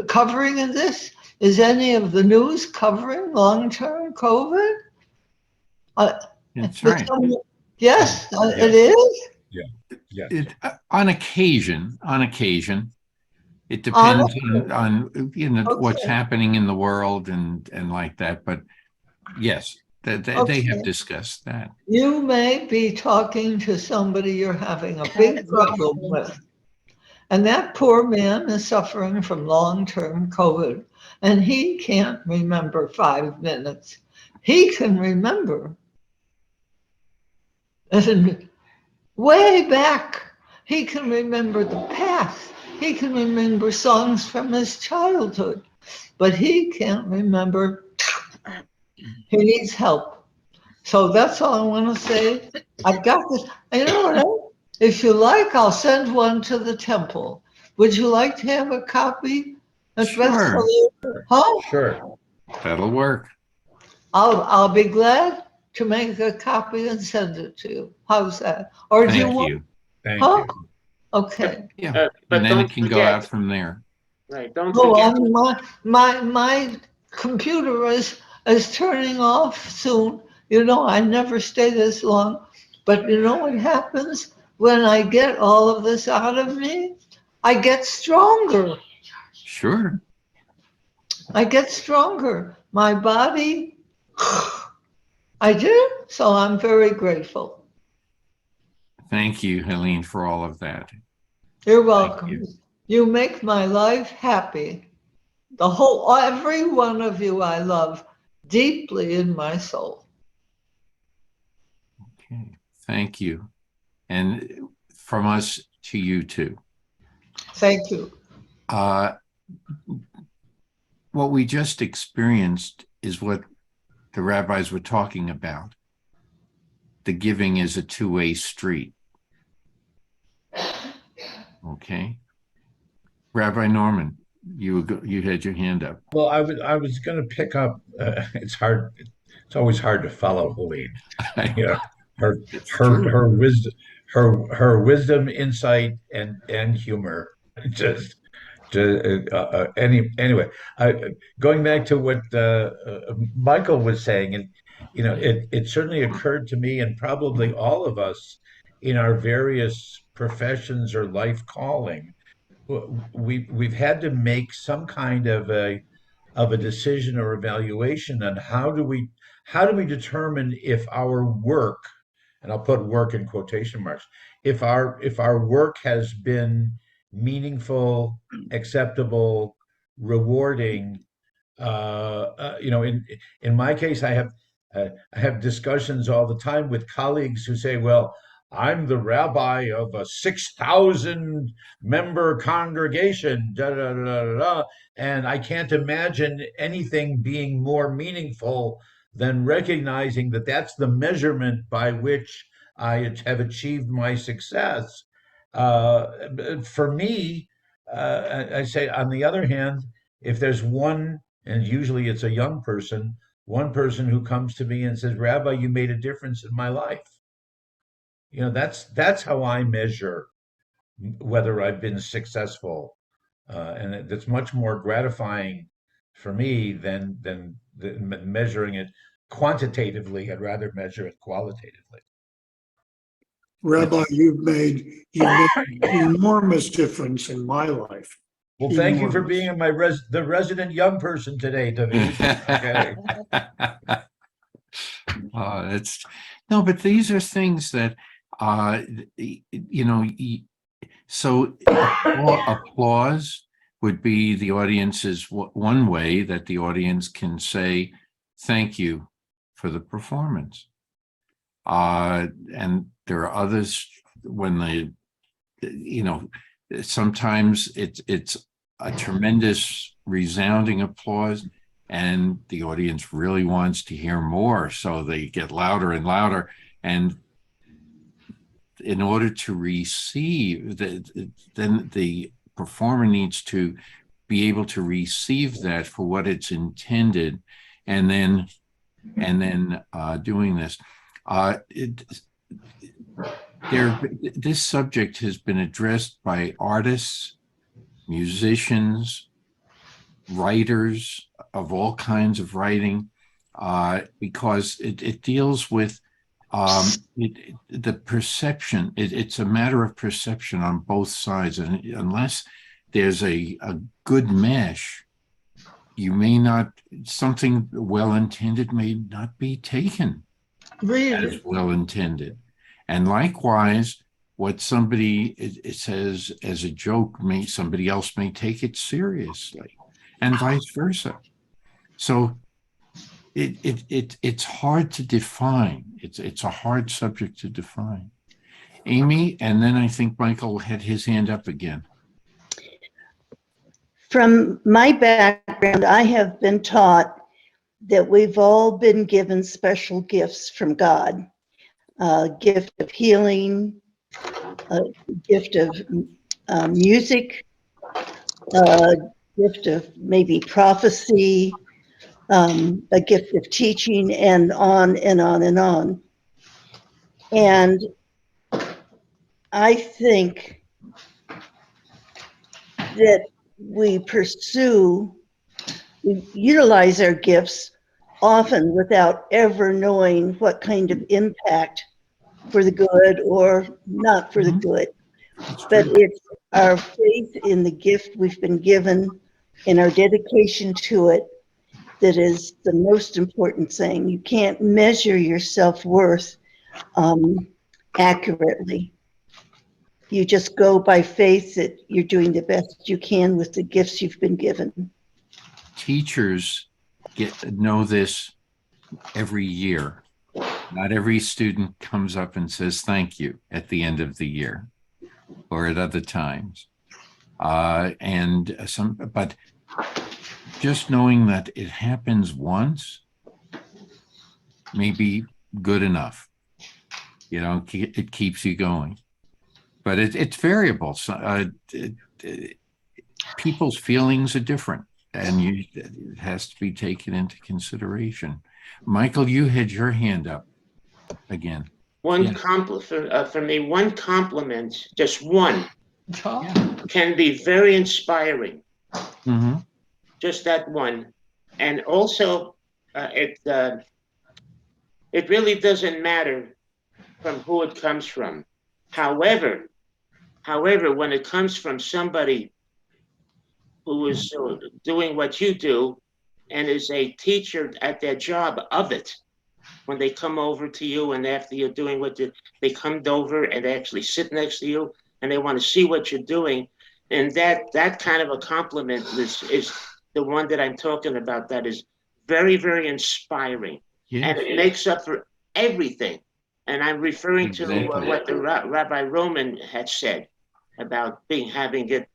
covering of this? Is any of the news covering long-term COVID? That's right. Yes, it is. Yeah. On occasion, it depends on what's Okay. happening in the world and like that. But yes, they have discussed that. You may be talking to somebody you're having a big problem with. And that poor man is suffering from long-term COVID, and he can't remember 5 minutes. He can remember. And way back, he can remember the past. He can remember songs from his childhood, but he can't remember. He needs help. So that's all I want to say. I've got this. You know what? If you like, I'll send one to the temple. Would you like to have a copy? Sure. Huh? Sure. That'll work. I'll be glad to make a copy and send it to you. How's that? Or do you Thank want? you. Thank Huh? you. Okay. Yeah. But And then don't it can go forget, out from there. right, don't Oh, forget, my computer is turning off soon. I never stay this long. But you know what happens when I get all of this out of me? I get stronger. Sure. I get stronger. My body, I do. So I'm very grateful. Thank you, Helene, for all of that. You're welcome. you. You make my life happy. Every one of you I love deeply in my soul. Okay. Thank you. And from us to you too. Thank you. Uh, what we just experienced is what the rabbis were talking about. The giving is a two-way street. Okay. Rabbi Norman, you had your hand up. Well, I was going to pick up. It's hard. It's always hard to follow Helene. You know, her It's her true. her wisdom, her wisdom, insight, and humor. Just anyway, going back to what Michael was saying, and it certainly occurred to me, and probably all of us in our various professions or life calling, we've had to make some kind of a decision or evaluation on how do we determine if our work, and I'll put work in quotation marks, if our work has been meaningful, acceptable, rewarding. In my case, I have discussions all the time with colleagues who say, "Well, I'm the rabbi of a 6,000 member congregation, da, da, da, da, da, and I can't imagine anything being more meaningful than recognizing that that's the measurement by which I have achieved my success." For me, I say, on the other hand, if there's one, and usually it's a young person, one person who comes to me and says, "Rabbi, you made a difference in my life." That's how I measure whether I've been successful, and that's much more gratifying for me than measuring it quantitatively. I'd rather measure it qualitatively. Rabbi, you've made enormous difference in my life. Well, thank you for Enormous. being the resident young person today, David. Okay. It's no, but these are things that you know. So applause would be the audience's one way that the audience can say thank you for the performance. And there are others when sometimes it's a tremendous resounding applause and the audience really wants to hear more, so they get louder and louder. And in order to receive, then the performer needs to be able to receive that for what it's intended, and then doing this. This subject has been addressed by artists, musicians, writers of all kinds of writing, because it deals with the perception. It's a matter of perception on both sides, and unless there's a good mesh, you may not, something well-intended may not be taken as well-intended. And likewise, what somebody says as a joke, somebody else may take it seriously, and vice versa. So it's hard to define. It's a hard subject to define. Amy, and then I think Michael had his hand up again. From my background, I have been taught that we've all been given special gifts from God. A gift of healing, a gift of music, a gift of maybe prophecy, a gift of teaching, and on and on and on. And I think that we utilize our gifts often without ever knowing what kind of impact for the good or not for the good. But it's our faith in the gift we've been given and our dedication to it that is the most important thing. You can't measure your self-worth accurately. You just go by faith that you're doing the best you can with the gifts you've been given. Teachers know this every year. Not every student comes up and says thank you at the end of the year or at other times. But just knowing that it happens once may be good enough. You know, it keeps you going. But it's variable. So, people's feelings are different, and it has to be taken into consideration. Michael, you had your hand up again. One Yeah. compliment for me, one compliment, just one, Yeah. can be very inspiring. Mm-hmm. Just that one, and also it really doesn't matter from who it comes from. However, when it comes from somebody who is doing what you do and is a teacher at their job of it, when they come over to you and after you're doing they come over and they actually sit next to you and they want to see what you're doing, and that kind of a compliment is the one that I'm talking about. That is very, very inspiring, and it makes up for everything. And I'm referring to what the Rabbi Roman had said about having it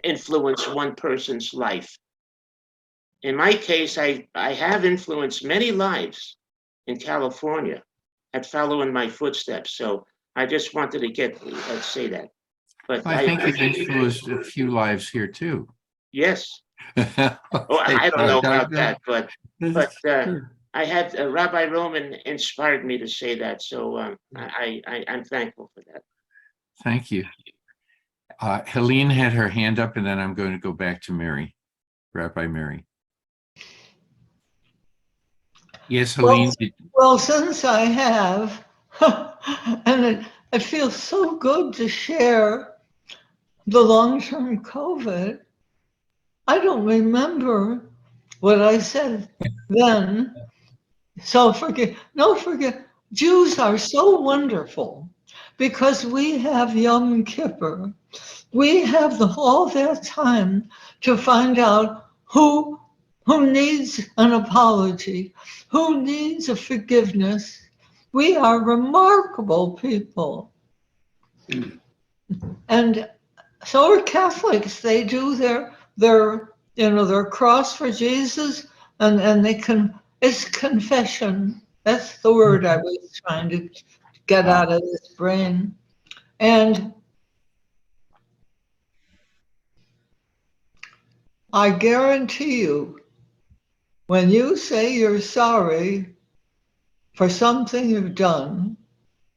influence one person's life. In my case, I have influenced many lives in California that follow in my footsteps. So I just wanted to say that. But I think you've influenced a few lives here too. Yes. Okay. Oh, I don't know about that, but Sure. I had Rabbi Roman inspired me to say that. So I'm thankful for that. Thank you. Helene had her hand up, and then I'm going to go back to Mary, Rabbi Mary. Yes, Helene. Well, since I have, and it feels so good to share the long-term COVID. I don't remember what I said then. So forget. Jews are so wonderful because we have Yom Kippur. We have all that time to find out who needs an apology, who needs a forgiveness. We are remarkable people. And so are Catholics. They do their cross for Jesus, and it's confession. That's the word I was trying to get out of this brain. And I guarantee you, when you say you're sorry for something you've done,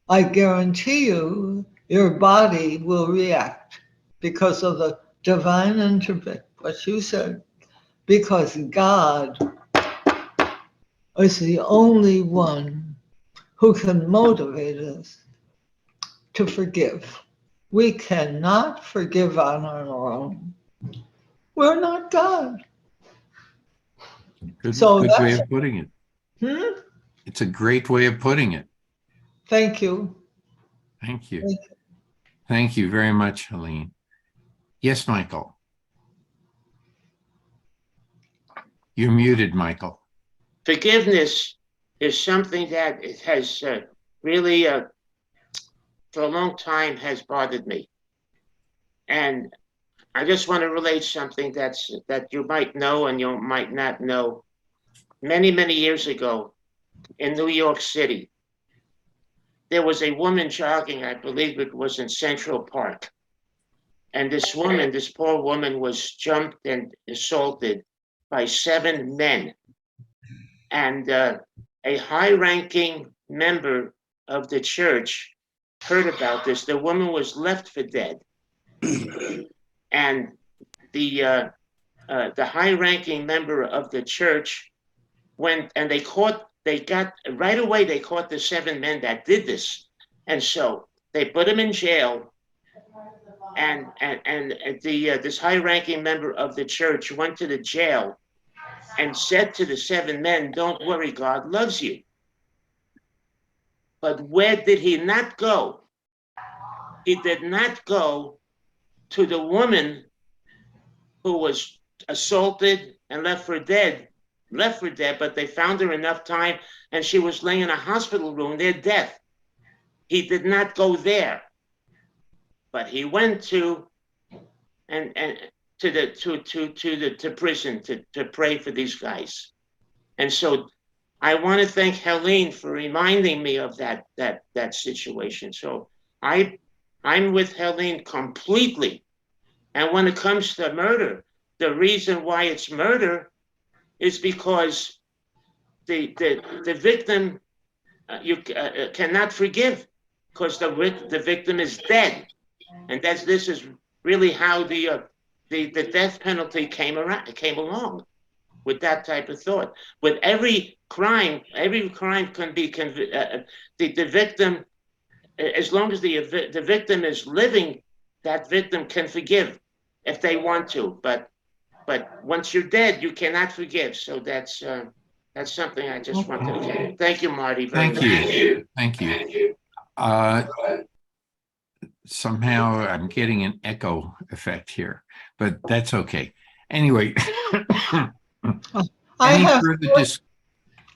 I guarantee you your body will react because of the divine intervention, what you said, because God is the only one who can motivate us to forgive. We cannot forgive on our own. We're not God. Good So way of putting it. It's a great way of putting it. Thank you. Thank you. Thank you very much, Helene. Yes, Michael. You're muted, Michael. Forgiveness is something that has really, for a long time, has bothered me. And I just want to relate something that you might know and you might not know. Many, many years ago in New York City, there was a woman jogging, I believe it was in Central Park. And this poor woman, was jumped and assaulted by 7 men. And a high-ranking member of the church heard about this. The woman was left for dead. And the high-ranking member of the church went, and they caught the 7 men that did this. And so they put them in jail. And this high-ranking member of the church went to the jail and said to the 7 men, "Don't worry, God loves you." But where did he not go? He did not go to the woman who was assaulted and left for dead, but they found her enough time and she was laying in a hospital room near death. He did not go there, but he went to, and to prison to pray for these guys. And so I want to thank Helene for reminding me of that situation. So I'm with Helene completely. And when it comes to murder, the reason why it's murder is because the victim you cannot forgive because the victim is dead, and this is really how the death penalty came along with that type of thought. With every crime can be the victim, as long as the victim is living, that victim can forgive if they want to, but once you're dead, you cannot forgive. So that's something I just wanted to get. Thank you, Marty. Very Thank you. Thank you. Somehow I'm getting an echo effect here, but that's okay. Anyway, I have further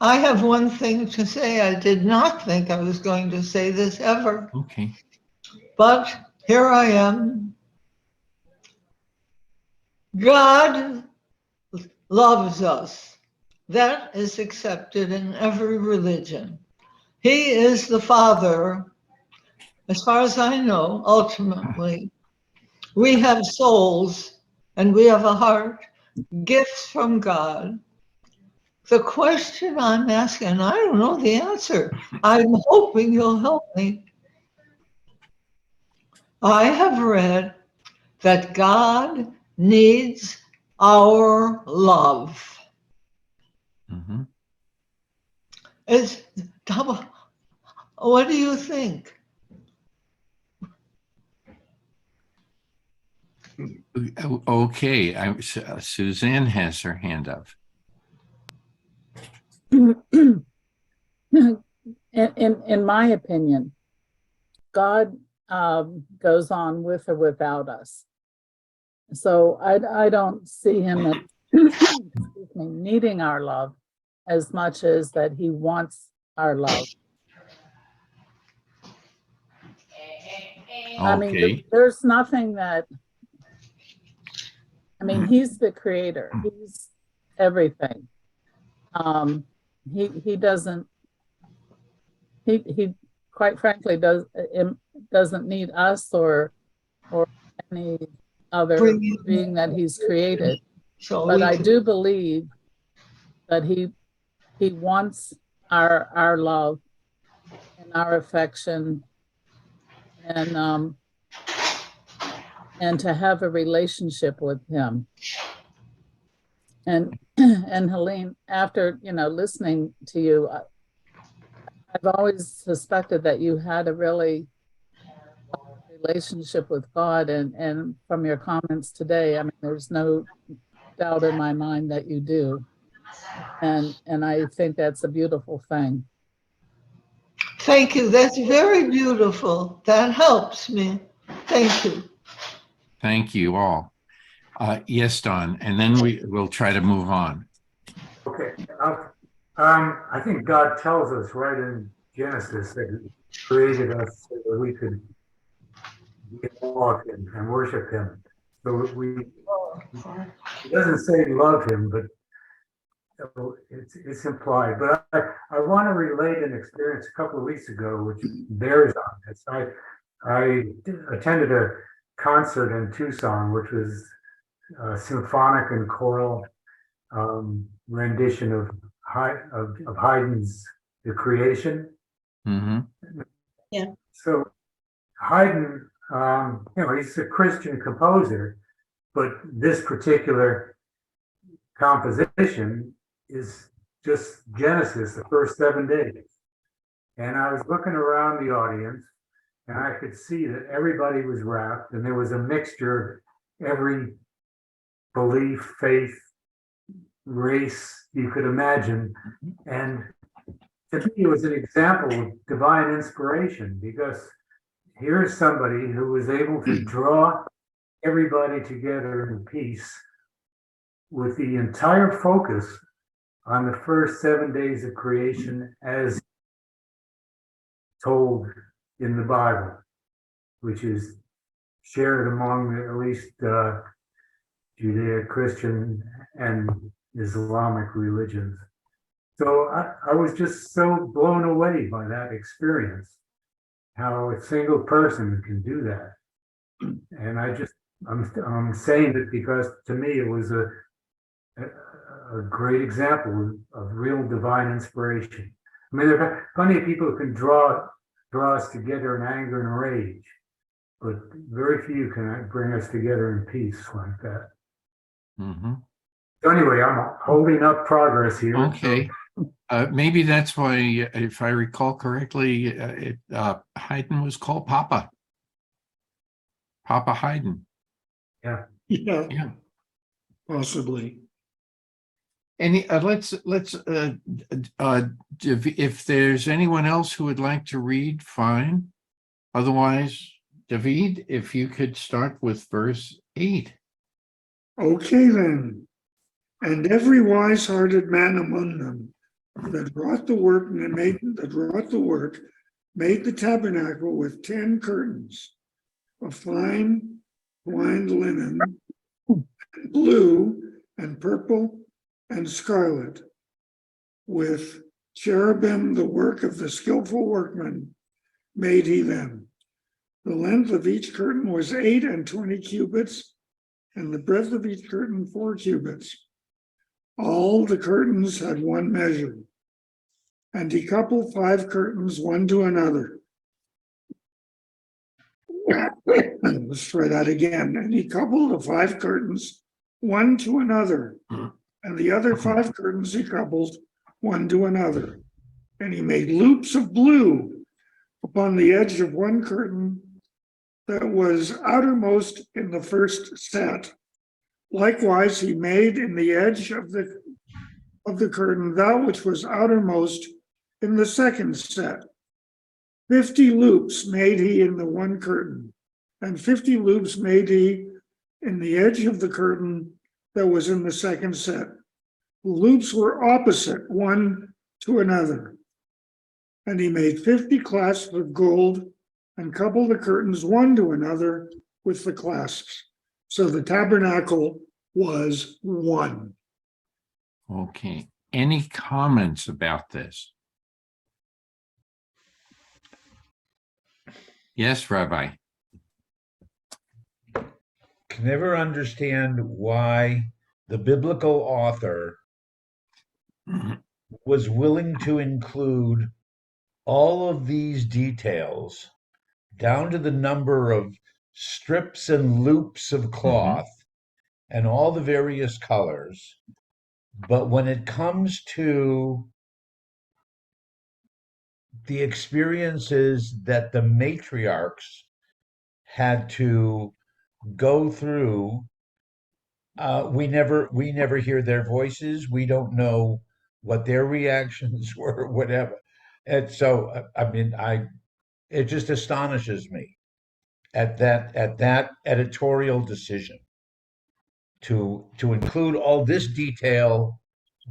I have one thing to say. I did not think I was going to say this ever, okay. but here I am. God loves us. That is accepted in every religion. He is the Father, as far as I know, ultimately. We have souls and we have a heart, gifts from God. The question I'm asking, and I don't know the answer, I'm hoping you'll help me. I have read that God needs our love. Mhm. What do you think? Okay, Suzanne has her hand up. In my opinion, God goes on with or without us. So I don't see him as, excuse me, needing our love as much as that he wants our love. I mean, Okay. there's nothing that, I mean, he's the creator. He's everything. He doesn't, he quite frankly doesn't need us or any other being that he's created. But I do believe that he wants our love and our affection and to have a relationship with him. And Helene, after listening to you, I've always suspected that you had a really relationship with God, and from your comments today, I mean, there's no doubt in my mind that you do, and I think that's a beautiful thing. Thank you. That's very beautiful. That helps me. Thank you. Thank you all. Yes, Don, and then we'll try to move on. Okay. I think God tells us right in Genesis that he created us so that we could be in awe of him and worship him. So he doesn't say love him, but it's implied. But I want to relate an experience a couple of weeks ago, which bears on this. I attended a concert in Tucson, which was a symphonic and choral rendition of Haydn's The Creation. Mm-hmm. Yeah. So Haydn, he's a Christian composer, but this particular composition is just Genesis, the first 7 days. And I was looking around the audience, and I could see that everybody was rapt, and there was a mixture of every belief, faith, race you could imagine. And to me, it was an example of divine inspiration, because here's somebody who was able to draw everybody together in peace with the entire focus on the first 7 days of creation as told in the Bible, which is shared among at least Judeo-Christian and Islamic religions. So I was just so blown away by that experience, how a single person can do that. And I'm saying it because to me it was a great example of real divine inspiration. I mean, there are plenty of people who can draw us together in anger and rage, but very few can bring us together in peace like that. Mhm. So anyway, I'm holding up progress here. Okay. Maybe that's why, if I recall correctly, Haydn was called Papa Haydn. Yeah, Yeah. possibly. Any, if there's anyone else who would like to read, fine. Otherwise, David, if you could start with verse 8. Okay then. And every wise-hearted man among them that wrought the work made the tabernacle with 10 curtains of fine twined linen, blue and purple and scarlet, with cherubim, the work of the skillful workman, made he them. The length of each curtain was 28 cubits, and the breadth of each curtain 4 cubits. All the curtains had one measure, and he coupled 5 curtains one to another. Let's try that again. And he coupled the 5 curtains one to another, and the other 5 curtains he coupled one to another. And he made loops of blue upon the edge of one curtain that was outermost in the first set. Likewise, he made in the edge of the curtain that which was outermost in the second set. 50 loops made he in the one curtain, and 50 loops made he in the edge of the curtain that was in the second set. The loops were opposite one to another. And he made 50 clasps of gold and coupled the curtains one to another with the clasps. So the tabernacle was one. Okay. Any comments about this? Yes, Rabbi. Can never understand why the biblical author was willing to include all of these details down to the number of strips and loops of cloth and all the various colors. But when it comes to the experiences that the matriarchs had to go through, we never hear their voices. We don't know what their reactions were, whatever. And so, I mean, it just astonishes me at that editorial decision to include all this detail,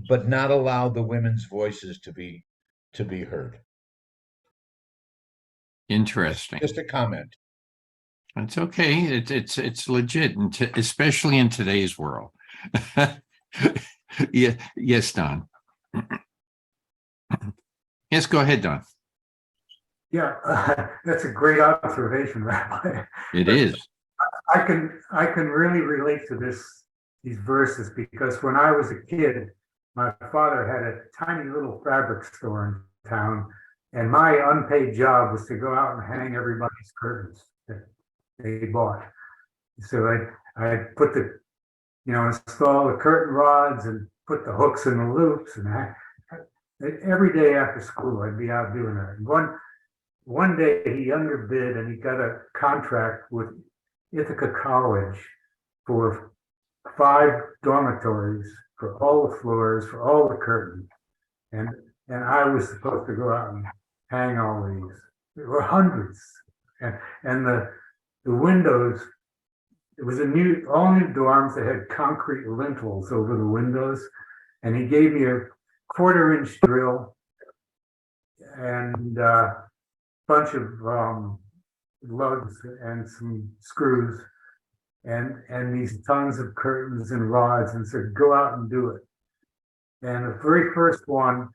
but not allow the women's voices to be heard. Interesting. Just a comment. It's okay. It's legit, especially in today's world. Yeah. Yes, Don. Yes, go ahead, Don. Yeah, that's a great observation, Rabbi. It is. I can really relate to these verses because when I was a kid, my father had a tiny little fabric store in town, and my unpaid job was to go out and hang everybody's curtains that they bought. So I put install the curtain rods and put the hooks in the loops, and every day after school I'd be out doing that. And one day he underbid and he got a contract with Ithaca College for 5 dormitories, for all the floors, for all the curtains. And I was supposed to go out and hang all these. There were hundreds. And the windows, it was all new dorms that had concrete lintels over the windows. And he gave me a 1/4-inch drill and a bunch of lugs and some screws. and these tons of curtains and rods and said, go out and do it. And the very first one,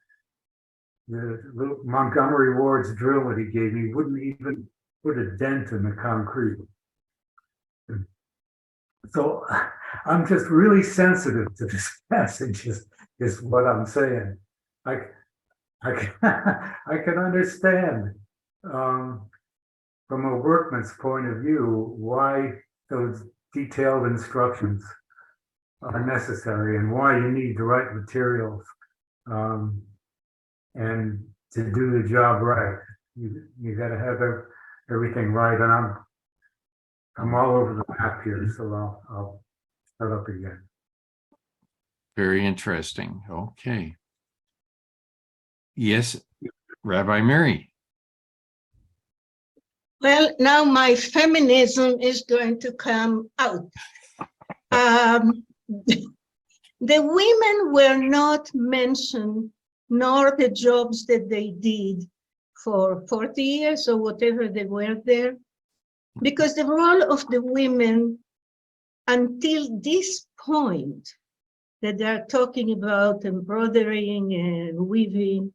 the little Montgomery Ward's drill that he gave me wouldn't even put a dent in the concrete. So I'm just really sensitive to this passage, is what I'm saying. I can understand from a workman's point of view why those detailed instructions are necessary and why you need the right materials and to do the job right. You got to have everything right, and I'm all over the map here, so I'll start up again. Very interesting. Okay. Yes, Rabbi Mary. Well, now my feminism is going to come out. The women were not mentioned, nor the jobs that they did for 40 years or whatever they were there, because the role of the women until this point that they're talking about embroidering and weaving,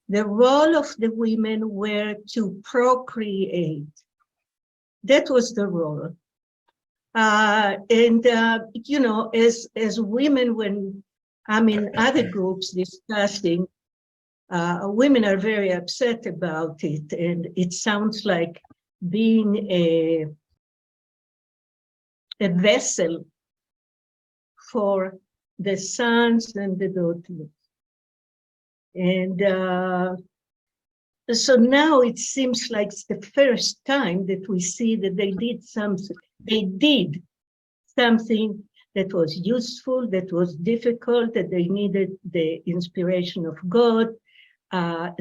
the role of the women were to procreate. That was the role. You know, as women, when I'm in other groups discussing, women are very upset about it, and it sounds like being a vessel for the sons and the daughters. And so now it seems like it's the first time that we see that they did something. They did something that was useful, that was difficult, that they needed the inspiration of God.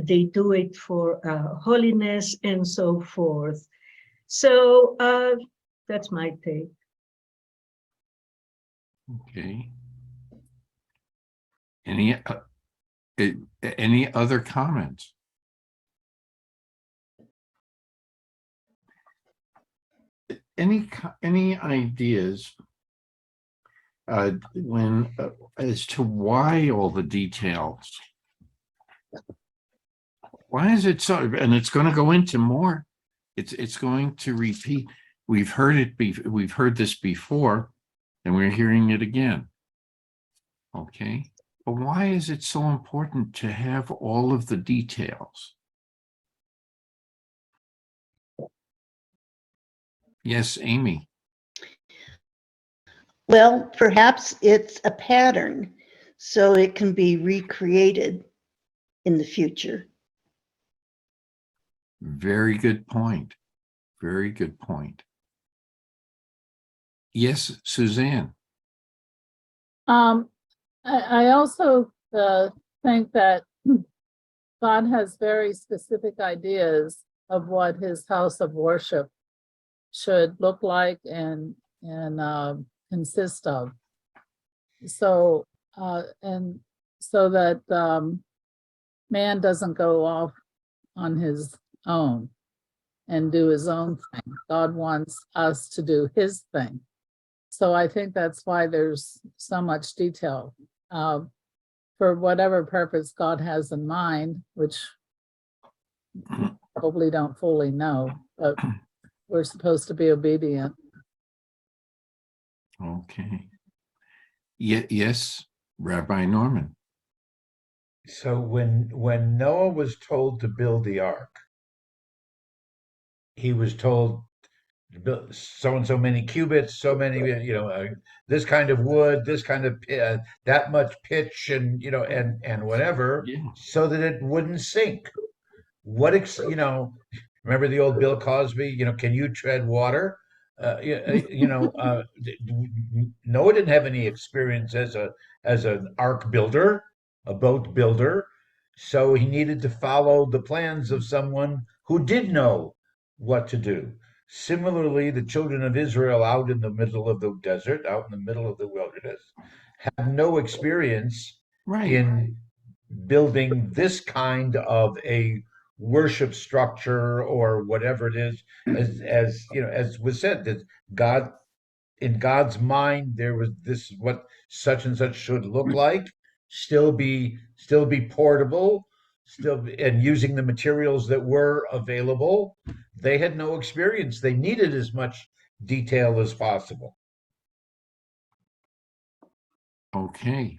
They do it for holiness and so forth. So that's my take. Okay. Any other comments? Any ideas when as to why all the details? Why is it so? And it's going to go into more. It's going to repeat. We've heard we've heard this before, and we're hearing it again. Okay, but why is it so important to have all of the details? Yes, Amy. Well, perhaps it's a pattern, so it can be recreated in the future. Very good point. Very good point. Yes, Suzanne. I also think that God has very specific ideas of what his house of worship should look like and consist of. So and so that man doesn't go off on his own and do his own thing. God wants us to do his thing. So I think that's why there's so much detail for whatever purpose God has in mind, which probably don't fully know, but we're supposed to be obedient. Okay. Yes, Rabbi Norman. So when Noah was told to build the ark, he was told to build so and so many cubits, so many, this kind of wood, this kind of that much pitch, and and whatever, Yeah. so that it wouldn't sink. Remember the old Bill Cosby? Can you tread water? Noah didn't have any experience as an ark builder, a boat builder, so he needed to follow the plans of someone who did know what to do. Similarly, the children of Israel out in the middle of the desert, out in the middle of the wilderness, have no experience Right. in building this kind of a worship structure or whatever it is, as was said, that God in God's mind, there was this is what such and such should look like, still be portable, and using the materials that were available. They had no experience. They needed as much detail as possible. Okay.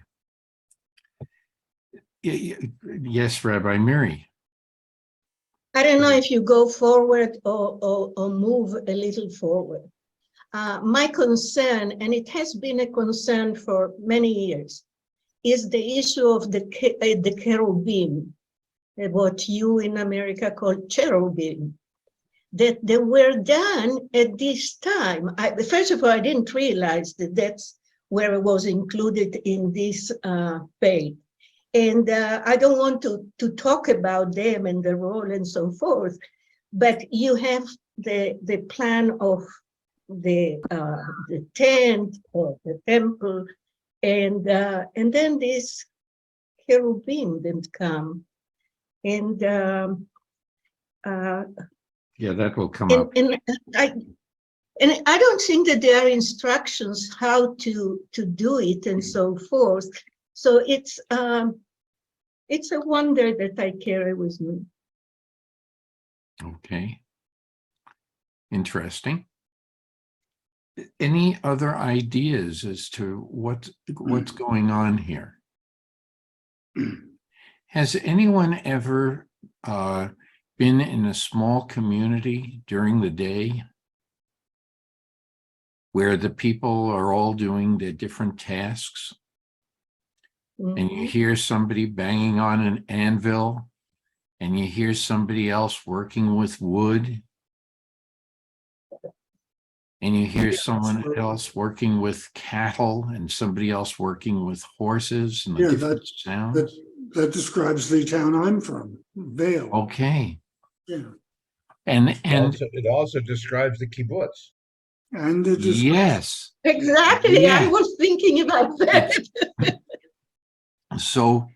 Yes, Rabbi Mary. I don't know if you go forward or move a little forward. My concern, and it has been a concern for many years, is the issue of the cherubim, what you in America call cherubim, that they were done at this time. First of all, I didn't realize that that's where it was included in this faith. And I don't want to talk about them and the role and so forth, but you have the plan of the tent or the temple, and then this cherubim that come, and Yeah, that will come up. and I don't think that there are instructions how to do it and so forth. So it's a wonder that I carry with me. Okay. Interesting. Any other ideas as to what's going on here? Has anyone ever been in a small community during the day where the people are all doing their different tasks, and you hear somebody banging on an anvil, and you hear somebody else working with wood, and you hear someone else working with cattle, and somebody else working with horses, and the Yeah, different sounds? That describes the town I'm from, Vale. Okay. Yeah. And it also describes the kibbutz. And it describes yes. Exactly, I Yeah. was thinking about that. So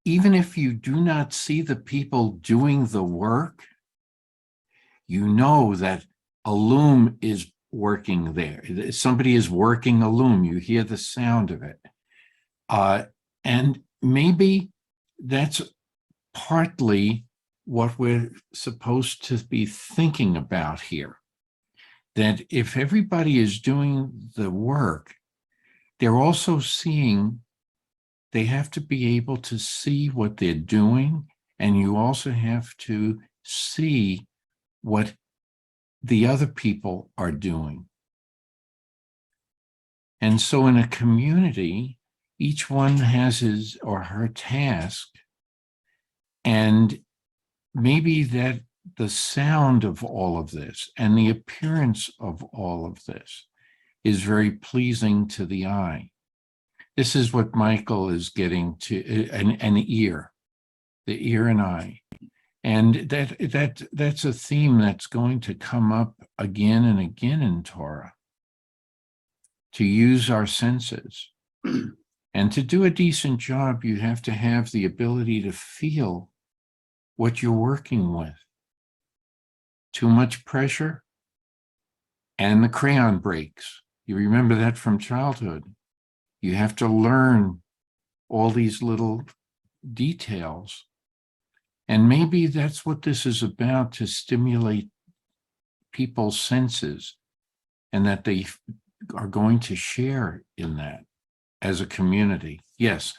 even if you do not see the people doing the work, you know that a loom is working there. Somebody is working a loom. You hear the sound of it. And maybe that's partly what we're supposed to be thinking about here. That if everybody is doing the work, they're also seeing, they have to be able to see what they're doing, and you also have to see what the other people are doing. And so in a community, each one has his or her task, and maybe that the sound of all of this and the appearance of all of this is very pleasing to the eye. This is what Michael is getting to, an ear, the ear and eye. And that's a theme that's going to come up again and again in Torah, to use our senses. And to do a decent job, you have to have the ability to feel what you're working with. Too much pressure, and the crayon breaks. You remember that from childhood. You have to learn all these little details. And maybe that's what this is about, to stimulate people's senses, and that they are going to share in that as a community. Yes,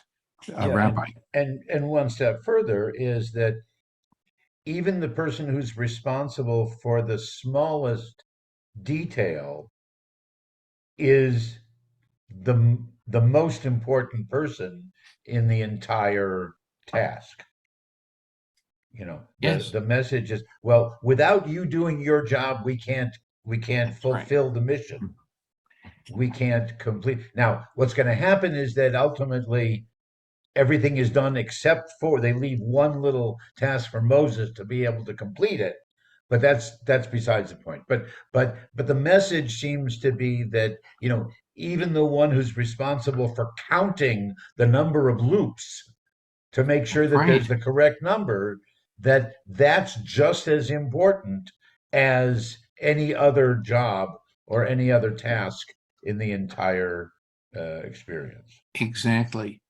Rabbi. And one step further is that even the person who's responsible for the smallest detail is the most important person in the entire task. Yes. The message is, well, without you doing your job, we can't fulfill the mission. We can't complete. Now, what's going to happen is that ultimately everything is done except for, they leave one little task for Moses to be able to complete it. But that's besides the point. But the message seems to be that, even the one who's responsible for counting the number of loops to make sure that there's the correct number, that's just as important as any other job or any other task in the entire experience. Exactly.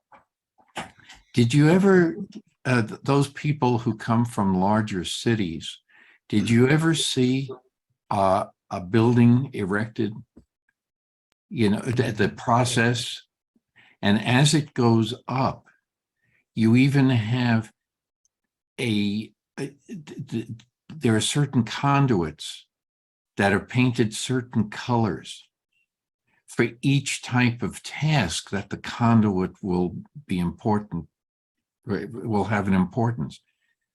Did you ever, those people who come from larger cities, did you ever see a building erected? You know, the process, and as it goes up, you even have there are certain conduits that are painted certain colors for each type of task that the conduit will be important, will have an importance.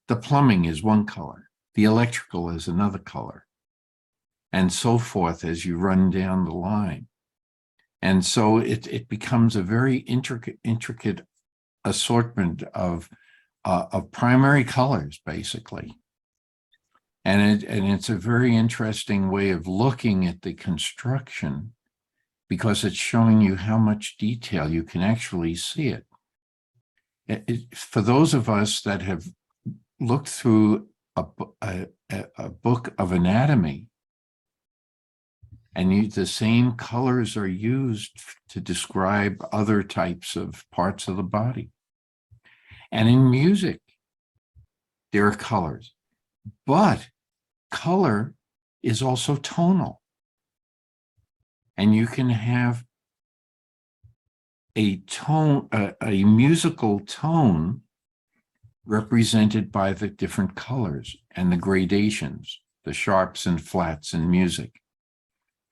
The plumbing is one color, the electrical is another color, and so forth as you run down the line. And so it becomes a very intricate assortment of primary colors, basically. And it's a very interesting way of looking at the construction, because it's showing you how much detail you can actually see it. For those of us that have looked through a book of anatomy, and the same colors are used to describe other types of parts of the body. And in music, there are colors, but color is also tonal. And you can have a tone, a musical tone represented by the different colors and the gradations, the sharps and flats in music.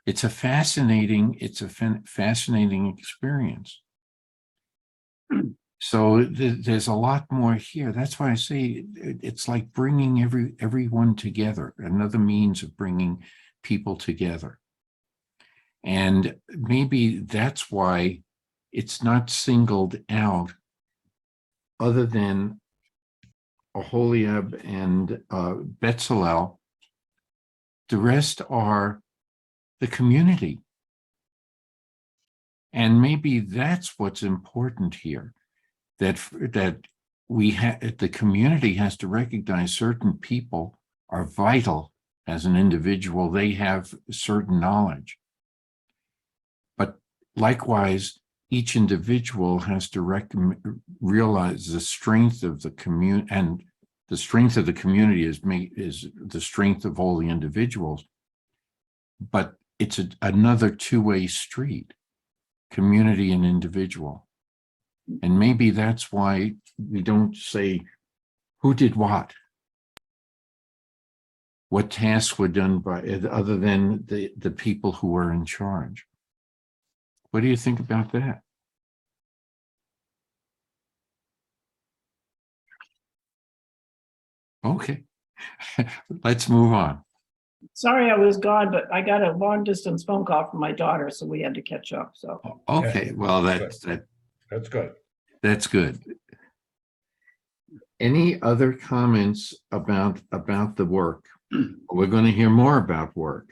It's a fascinating experience. So there's a lot more here. That's why I say it's like bringing everyone together, another means of bringing people together. And maybe that's why it's not singled out, other than Oholiab and Bezalel. The rest are the community. And maybe that's what's important here, that the community has to recognize certain people are vital as an individual. They have certain knowledge. But likewise, each individual has to realize the strength of the community, and the strength of the community is the strength of all the individuals. But it's another two-way street, community and individual. And maybe that's why we don't say who did what tasks were done by, other than the people who were in charge. What do you think about that? Okay, let's move on. Sorry I was gone, but I got a long distance phone call from my daughter, so we had to catch up. So Okay, well, That's good. that's good. Any other comments about the work? We're going to hear more about work.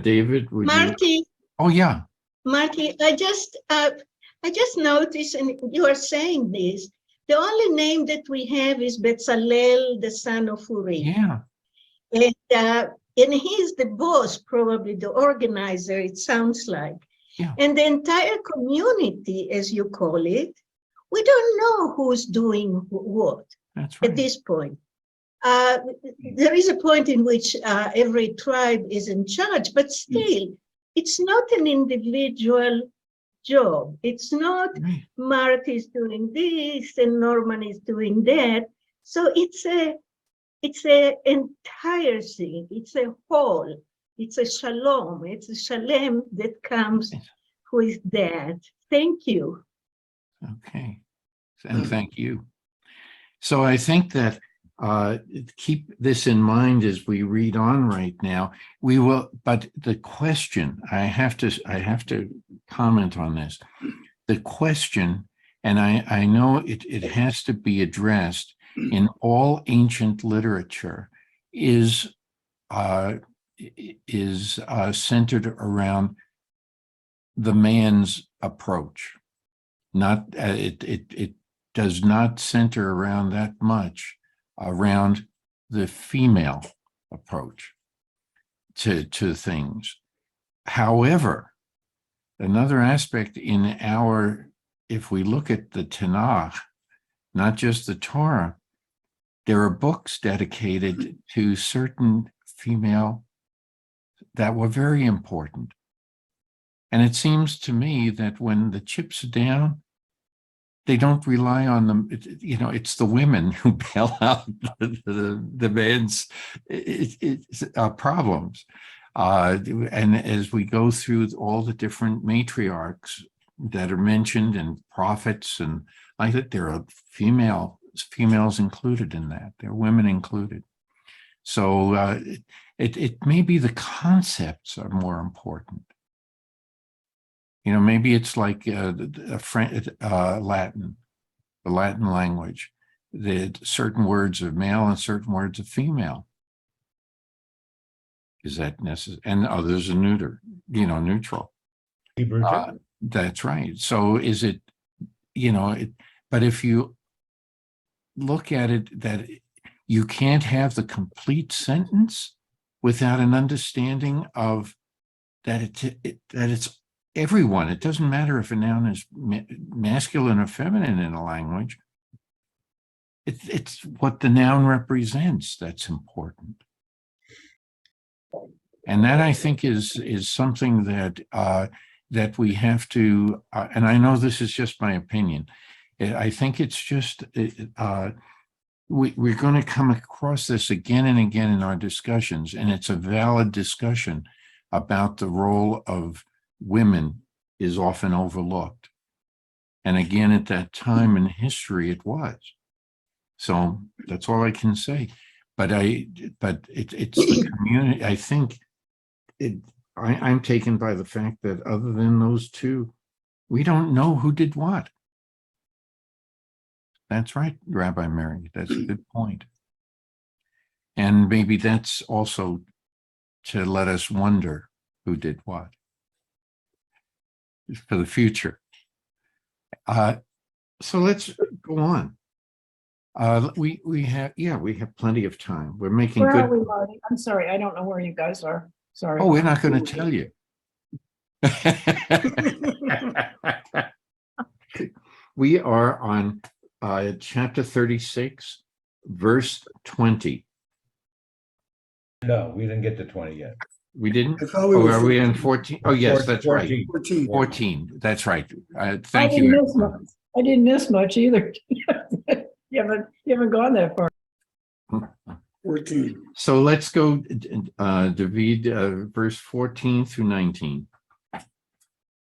David, would you? Marty, Oh yeah. Marty, I just noticed, and you are saying this, the only name that we have is Bezalel, the son of Uri. Yeah. And he's the boss, probably the organizer, it sounds like. Yeah. And the entire community, as you call it, we don't know who's doing what. That's right. At this point. There is a point in which every tribe is in charge, but still, it's not an individual job. It's not Right. Mark is doing this and Norman is doing that. So it's a entire thing. It's a whole. It's a shalom. It's a shalem that comes with that. Thank you. Okay. And thank you. So I think that keep this in mind as we read on right now. We will, but the question, I have to comment on this. The question, and I know it has to be addressed in all ancient literature, is centered around the man's approach. Not it does not center around that much around the female approach. to things. However, another aspect if we look at the Tanakh, not just the Torah, there are books dedicated to certain female that were very important. And it seems to me that when the chips are down, they don't rely on them. It's the women who bail out the man's problems. And as we go through all the different matriarchs that are mentioned and prophets and like that, there are females included in that. There are women included. So it may be the concepts are more important. Maybe it's like Latin, the Latin language, that certain words are male and certain words are female. Is that necessary? And others are neutral. Hebrew too. That's right. So is it, but if you look at it, that you can't have the complete sentence without an understanding of that it's everyone. It doesn't matter if a noun is masculine or feminine in a language. It's what the noun represents that's important. And that, I think, is something that we have to, and I know this is just my opinion, I think it's just, we're going to come across this again and again in our discussions, and it's a valid discussion about the role of women is often overlooked. And again, at that time in history, it was. So that's all I can say. But it's the community. I think I'm taken by the fact that other than those two, we don't know who did what. That's right, Rabbi Mary. That's a good point. And maybe that's also to let us wonder who did what for the future. So let's go on. We have plenty of time. We're making Where good. are we, Marty? I'm sorry, I don't know where you guys are. Sorry. Oh, we're not going to tell you. We are on chapter 36, verse 20. No, we didn't get to 20 yet. We didn't? I thought we Oh, were are we on 14? Oh, yes, that's right. 14. 14. That's right. I Thank didn't you. miss much. I didn't miss much either. You haven't gone that far. 14. So let's go, David, verse 14 through 19.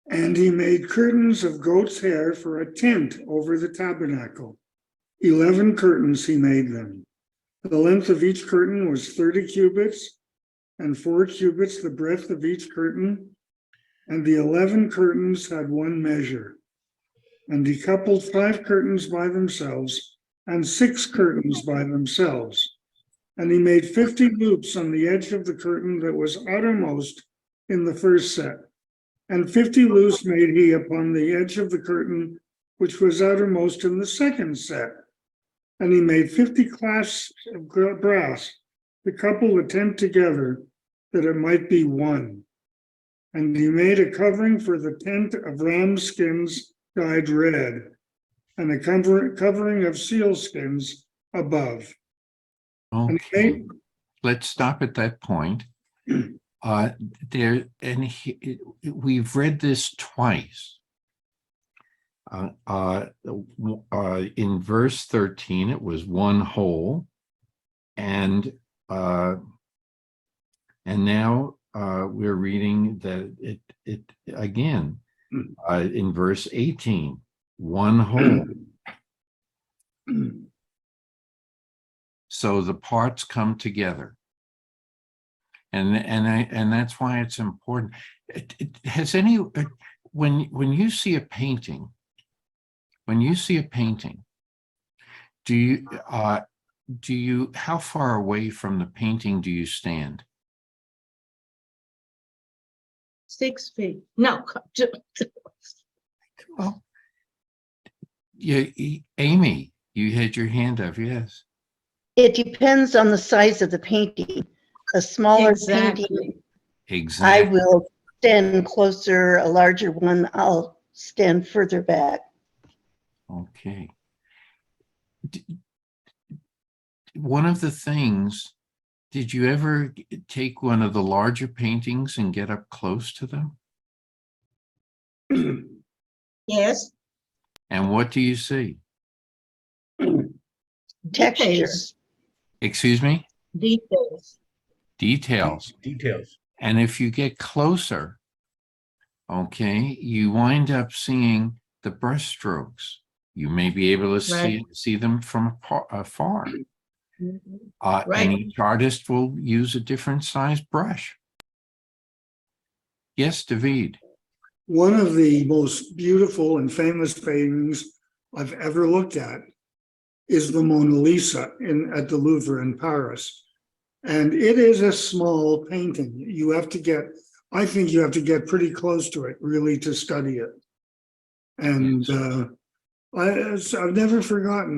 And he made curtains of goat's hair for a tent over the tabernacle. 11 curtains he made them. The length of each curtain was 30 cubits, and 4 cubits the breadth of each curtain. And the 11 curtains had one measure. And he coupled 5 curtains by themselves, and 6 curtains by themselves. And he made 50 loops on the edge of the curtain that was outermost in the first set. And 50 loops made he upon the edge of the curtain, which was outermost in the second set. And he made 50 clasps of brass to couple the tent together, that it might be one. And he made a covering for the tent of ram skins dyed red, and a covering of seal skins above. Okay, let's stop at that point. We've read this twice. In verse 13, it was one whole, and now we're reading that it again in verse 18, one whole. So the parts come together, and that's why it's important. When you see a painting, do you how far away from the painting do you stand? 6 feet. No. Well, Amy, you had your hand up. Yes. It depends on the size of the painting. a smaller Exactly. painting, I Exactly. will stand closer, a larger one, I'll stand further back. Okay. One of the things, did you ever take one of the larger paintings and get up close to them? Yes, And what do you see? Texture. details, Excuse me? details. Details. Details. And if you get closer, okay, you wind up seeing the brushstrokes. You may be able to Right. see them from afar. Right. And each artist will use a different size brush. Yes, David. One of the most beautiful and famous paintings I've ever looked at is the Mona Lisa at the Louvre in Paris. And it is a small painting. I think you have to get pretty close to it really to study it. And I've never forgotten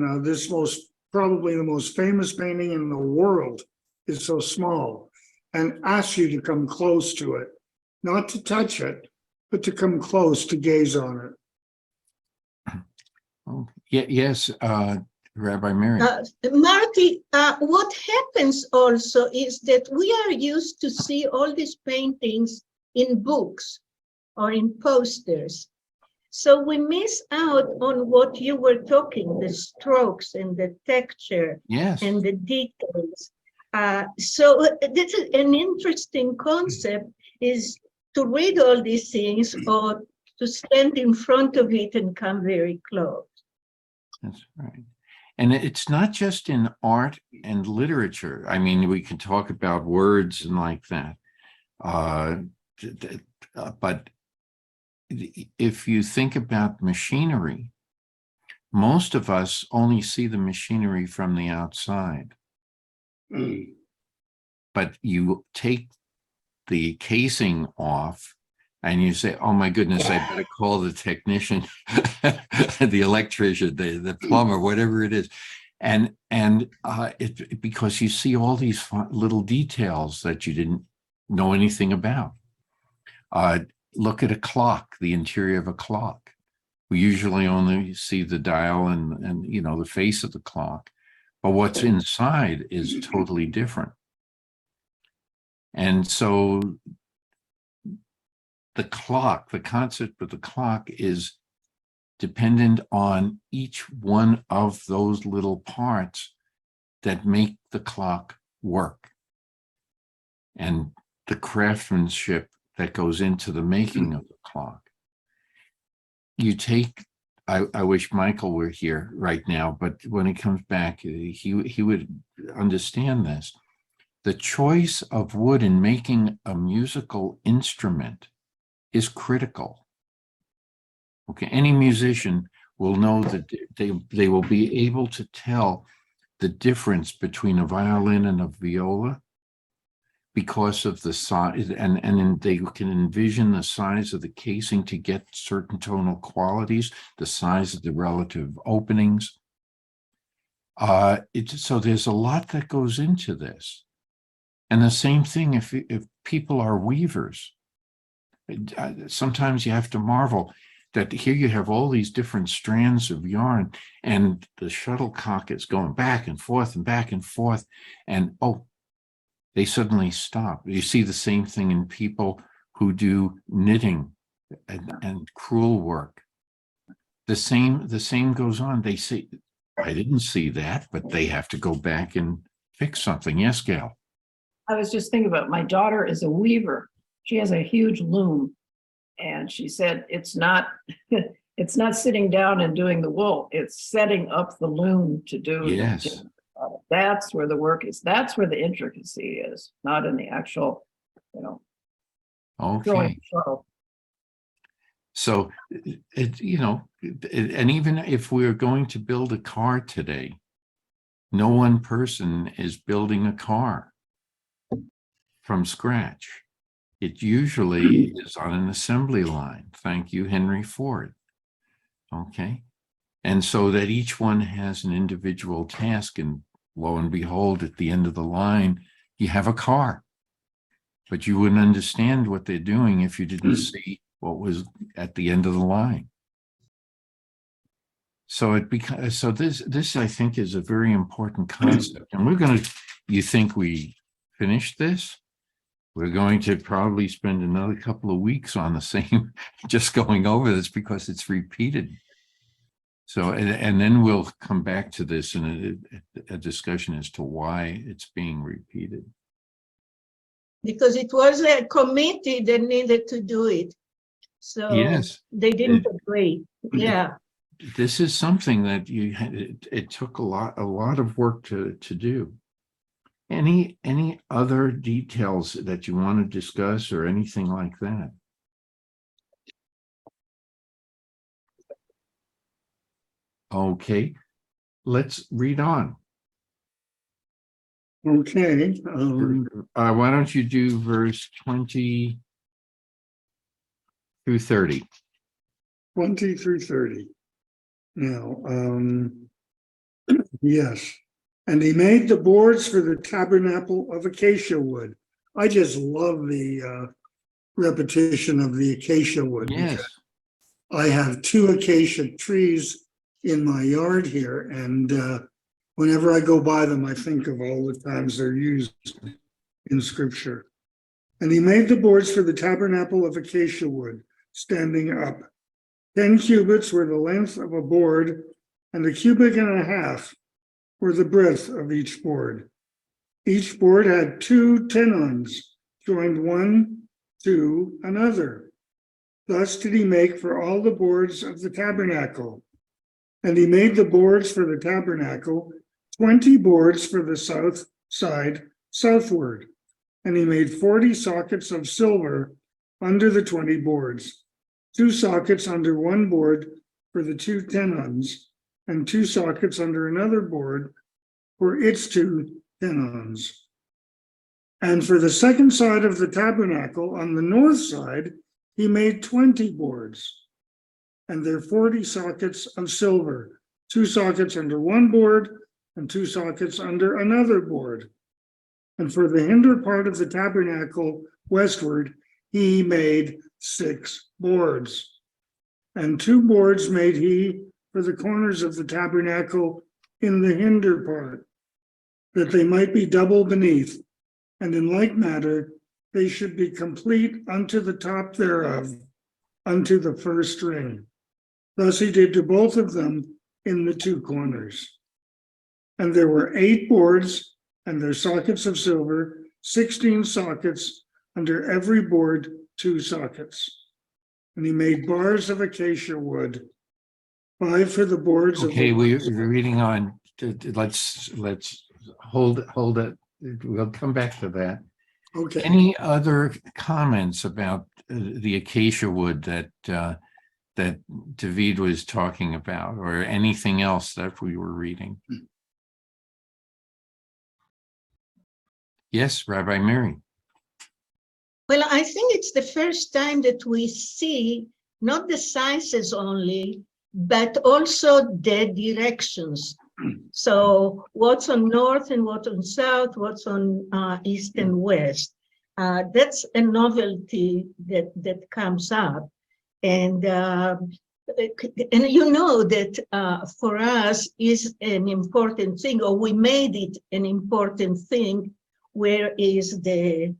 probably the most famous painting in the world is so small and asks you to come close to it, not to touch it, but to come close to gaze on it. Oh, yes, Rabbi Mary. Marty, what happens also is that we are used to see all these paintings in books or in posters. So we miss out on what you were talking, the strokes and the texture Yes. and the details. So this is an interesting concept, is to read all these things or to stand in front of it and come very close. That's right. And it's not just in art and literature. I mean, we can talk about words and like that. But if you think about machinery, most of us only see the machinery from the outside. But you take the casing off and you say, oh my goodness, I better call the technician, the electrician, the plumber, whatever it is. And because you see all these little details that you didn't know anything about. Look at a clock, the interior of a clock. We usually only see the dial and the face of the clock, but what's inside is totally different. And so the concept of the clock is dependent on each one of those little parts that make the clock work. And the craftsmanship that goes into the making of the clock. You take, I wish Michael were here right now, but when he comes back, he would understand this. The choice of wood in making a musical instrument is critical. Okay, any musician will know that they will be able to tell the difference between a violin and a viola because of the size, and they can envision the size of the casing to get certain tonal qualities, the size of the relative openings. So there's a lot that goes into this. And the same thing if people are weavers. Sometimes you have to marvel that here you have all these different strands of yarn and the shuttlecock is going back and forth, and they suddenly stop. You see the same thing in people who do knitting and crewel work. The same goes on. They say, I didn't see that, but they have to go back and fix something. Yes, Gail. I was just thinking about, my daughter is a weaver. She has a huge loom. And she said, it's not sitting down and doing the wool. It's setting up the loom to do. Yes. That's where the work is. That's where the intricacy is, not in the actual, Okay. So, and even if we're going to build a car today, no one person is building a car from scratch. It usually is on an assembly line. Thank you, Henry Ford. Okay. And so that each one has an individual task, and lo and behold, at the end of the line, you have a car. but you wouldn't understand what they're doing if you didn't see what was at the end of the line. So this I think is a very important concept, and you think we finished this? We're going to probably spend another couple of weeks on the same, just going over this because it's repeated. So, and then we'll come back to this in a discussion as to why it's being repeated. Because it was a committee that needed to do it. So Yes. they didn't agree. Yeah. This is something that it took a lot of work to do. Any other details that you want to discuss or anything like that? Okay, let's read on. Okay. Why don't you do verse 20 through 30? 20 through 30. Now, yes. And he made the boards for the tabernacle of acacia wood. I just love the repetition of the acacia wood. Yes. I have 2 acacia trees in my yard here, and whenever I go by them, I think of all the times they're used in scripture. And he made the boards for the tabernacle of acacia wood, standing up. 10 cubits were the length of a board, and 1.5 cubits were the breadth of each board. Each board had 2 tenons, joined one to another. Thus did he make for all the boards of the tabernacle. And he made the boards for the tabernacle, 20 boards for the south side southward. And he made 40 sockets of silver under the 20 boards, 2 sockets under one board for the 2 tenons, and 2 sockets under another board for its 2 tenons. And for the second side of the tabernacle, on the north side, he made 20 boards, and their 40 sockets of silver, 2 sockets under one board and 2 sockets under another board. And for the hinder part of the tabernacle westward, he made 6 boards. And 2 boards made he for the corners of the tabernacle in the hinder part, that they might be double beneath, and in like manner they should be complete unto the top thereof, unto the first ring. Thus he did to both of them in the 2 corners. And there were 8 boards, and their sockets of silver, 16 sockets, under every board 2 sockets. And he made bars of acacia wood, 5 for the boards. Okay, we're reading on. Let's hold it. We'll come back to that. Okay. Any other comments about the acacia wood that David was talking about, or anything else that we were reading? Yes, Rabbi Mary. Well, I think it's the first time that we see not the sizes only, but also the directions. So what's on north and what's on south, what's on east and west. That's a novelty that comes up. And you know that for us is an important thing, or we made it an important thing, where is the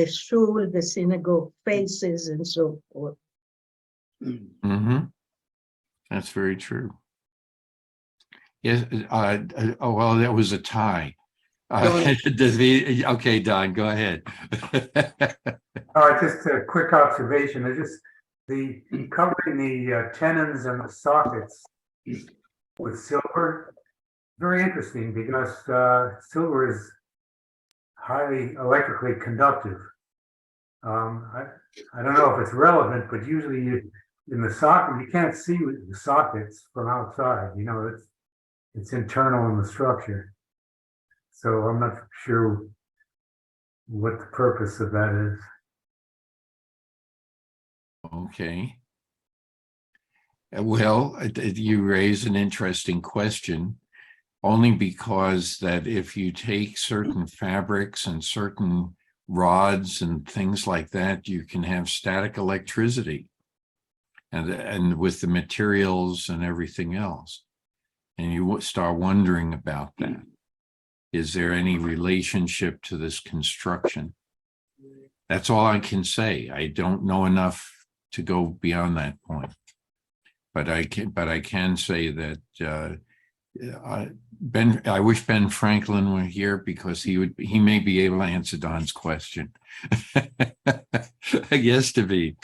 shul, the synagogue faces, and so forth. Mm-hmm. That's very true. Yes. Well, that was a tie. Okay, Don, go ahead. All right, just a quick observation. There's just covering the tenons and the sockets with silver. Very interesting, because silver is highly electrically conductive. I don't know if it's relevant, but usually in the socket, you can't see the sockets from outside. You know, it's internal in the structure. So I'm not sure what the purpose of that is. Okay. Well, you raise an interesting question, only because that if you take certain fabrics and certain rods and things like that, you can have static electricity, and with the materials and everything else. And you start wondering about that. Is there any relationship to this construction? That's all I can say. I don't know enough to go beyond that point. But I can say that I wish Ben Franklin were here, because he may be able to answer Don's question. I guess to be.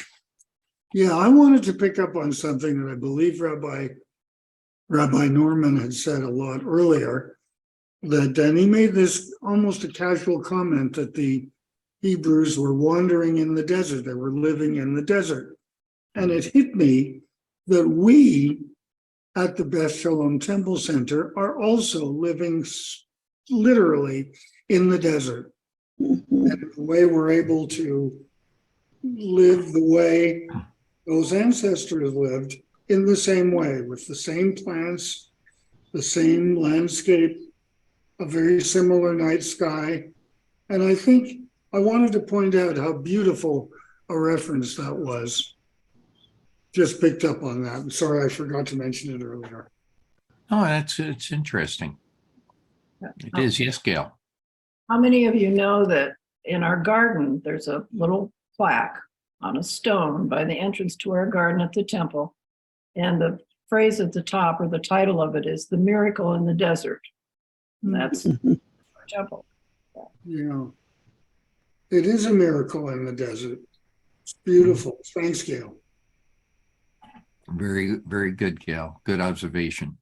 Yeah, I wanted to pick up on something that I believe Rabbi Norman had said a lot earlier, that then he made this almost a casual comment that the Hebrews were wandering in the desert, they were living in the desert. And it hit me that we at the Beth Shalom Temple Center are also living literally in the desert. Mhm. And the way we're able to live the way those ancestors lived, in the same way, with the same plants, the same landscape, a very similar night sky. And I think I wanted to point out how beautiful a reference that was. Just picked up on that. I'm sorry, I forgot to mention it earlier. Oh, it's interesting. It is. Yes, Gail. How many of you know that in our garden, there's a little plaque on a stone by the entrance to our garden at the temple? And the phrase at the top, or the title of it, is "The Miracle in the Desert." And that's our temple. Yeah. It is a miracle in the desert. It's beautiful. Thanks, Gail. Very, very good, Gail. Good observation.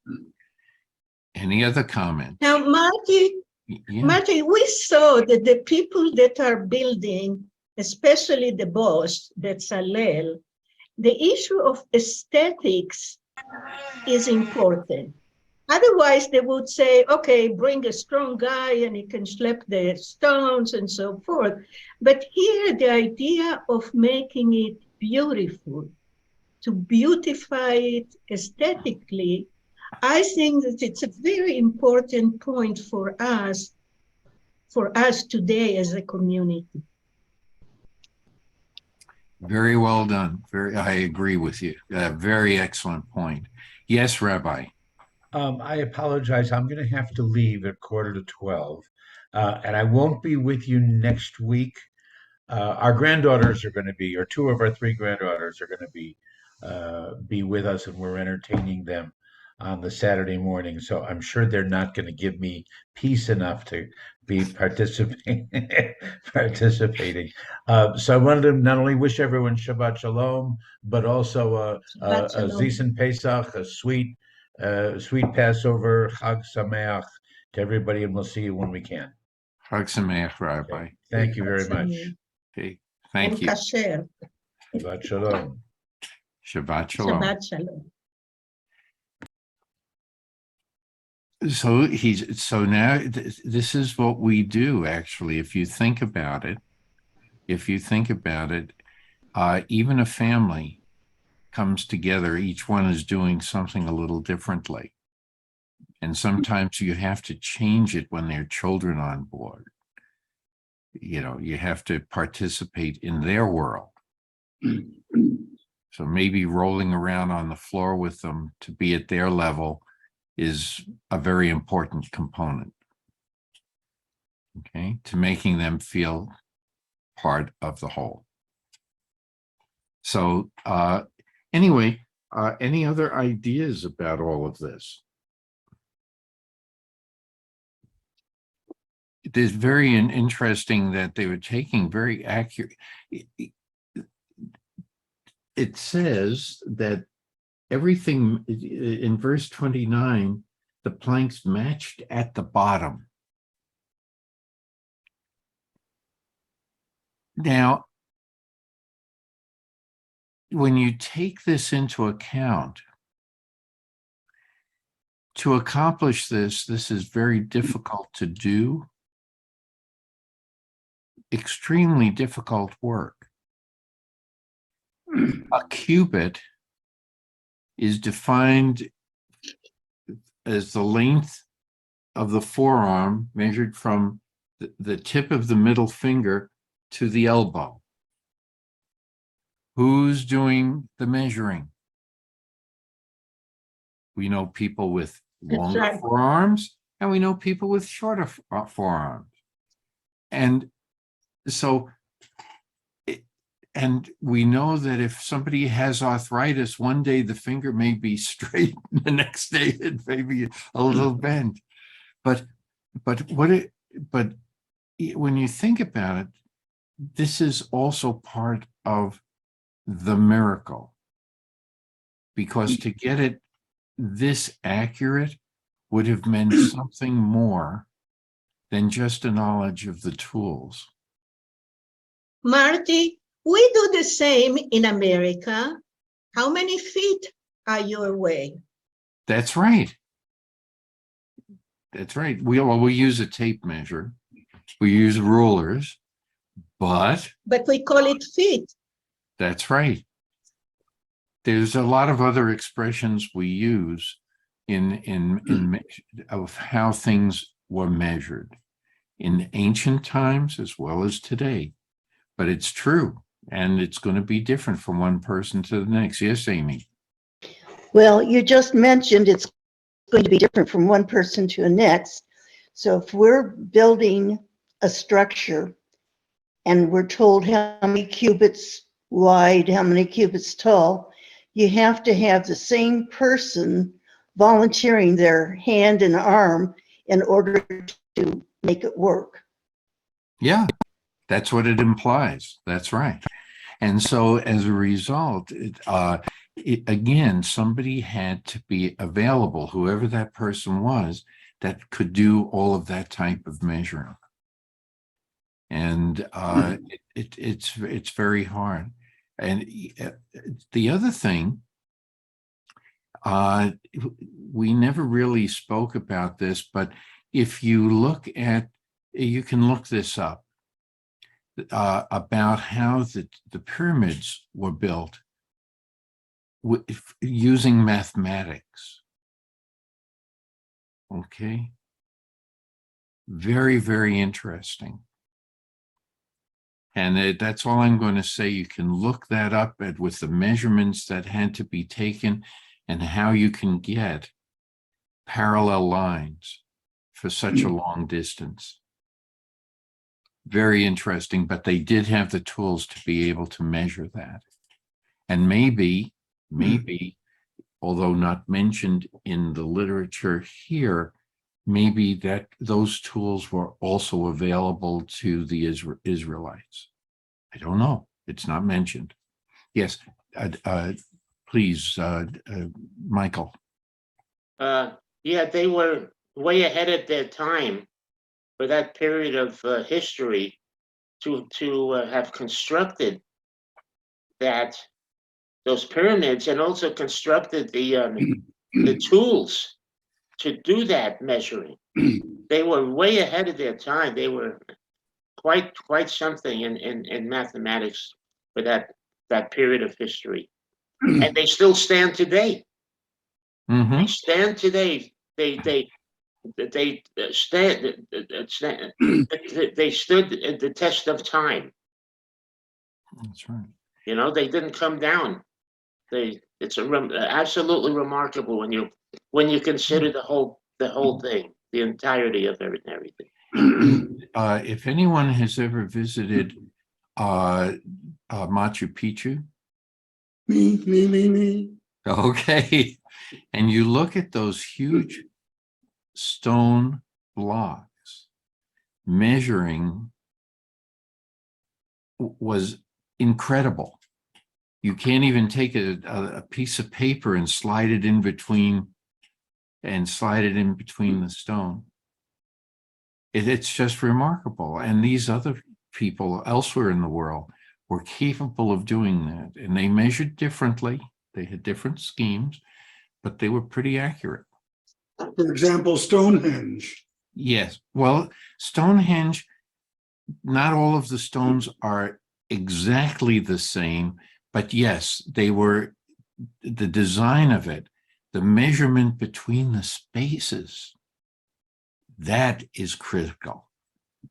Any other comment? Now, Marty, Yeah. Marty, we saw that the people that are building, especially the boss, that's Hallel, the issue of aesthetics is important. Otherwise, they would say, okay, bring a strong guy and he can schlep the stones and so forth. But here, the idea of making it beautiful, to beautify it aesthetically, I think that it's a very important point for us today as a community. Very well done. I agree with you. Very excellent point. Yes, Rabbi. I apologize. I'm going to have to leave at 11:45, and I won't be with you next week. Our granddaughters are going to be, or two of our three granddaughters are going to be with us, and we're entertaining them on the Saturday morning. So I'm sure they're not going to give me peace enough to be participating. So I wanted to not only wish everyone Shabbat Shalom, but also a Zisen Pesach, a sweet Passover, Chag Sameach to everybody, and we'll see you when we can. Chag Sameach, Rabbi. Okay. Thank you very much. Okay. Thank you. Kasher. Shabbat Shalom. Shabbat Shalom. Shabbat Shalom. So now this is what we do, actually. If you think about it, even a family comes together, each one is doing something a little differently. And sometimes you have to change it when there are children on board. You know, you have to participate in their world. So maybe rolling around on the floor with them to be at their level is a very important component, okay, to making them feel part of the whole. So anyway, any other ideas about all of this? It is very interesting that they were taking very accurate. It says that everything in verse 29, the planks matched at the bottom. Now, when you take this into account, to accomplish this is very difficult to do. Extremely difficult work. A cubit is defined as the length of the forearm measured from the tip of the middle finger to the elbow. Who's doing the measuring? We know people with longer right. forearms, and we know people with shorter forearms. And so, and we know that if somebody has arthritis, one day the finger may be straight, the next day it may be a little bent. But when you think about it, this is also part of the miracle, because to get it this accurate would have meant something more than just a knowledge of the tools. Marty, we do the same in America. How many feet are you away? That's right. That's right. We use a tape measure. We use rulers, but we call it feet. that's right. There's a lot of other expressions we use in of how things were measured in ancient times as well as today. But it's true, and it's going to be different from one person to the next. Yes, Amy? Well, you just mentioned it's going to be different from one person to the next. So if we're building a structure and we're told how many cubits wide, how many cubits tall, you have to have the same person volunteering their hand and arm in order to make it work. Yeah, that's what it implies. That's right. And so as a result, again, somebody had to be available, whoever that person was, that could do all of that type of measuring. And it's very hard. And the other thing, we never really spoke about this, but if you look at, you can look this up, about how the pyramids were built using mathematics. Okay. Very, very interesting. And that's all I'm going to say. You can look that up with the measurements that had to be taken and how you can get parallel lines for such a long distance. Very interesting, but they did have the tools to be able to measure that. And maybe, although not mentioned in the literature here, maybe that those tools were also available to the Israelites. I don't know. It's not mentioned. Yes, please, Michael. Yeah, they were way ahead of their time for that period of history to have constructed those pyramids, and also constructed the tools to do that measuring. They were way ahead of their time. They were quite something in mathematics for that period of history, and they still stand today. Mm-hmm. They stand today. They stood the test of time. That's right. You know, they didn't come down. It's absolutely remarkable when you consider the whole thing, the entirety of everything. If anyone has ever visited Machu Picchu, Me. okay, and you look at those huge stone blocks, measuring was incredible. You can't even take a piece of paper and slide it in between the stone. It's just remarkable. And these other people elsewhere in the world were capable of doing that. And they measured differently. They had different schemes, but they were pretty accurate. For example, Stonehenge. Yes. Well, Stonehenge, not all of the stones are exactly the same, but yes, they were, the design of it, the measurement between the spaces, that is critical.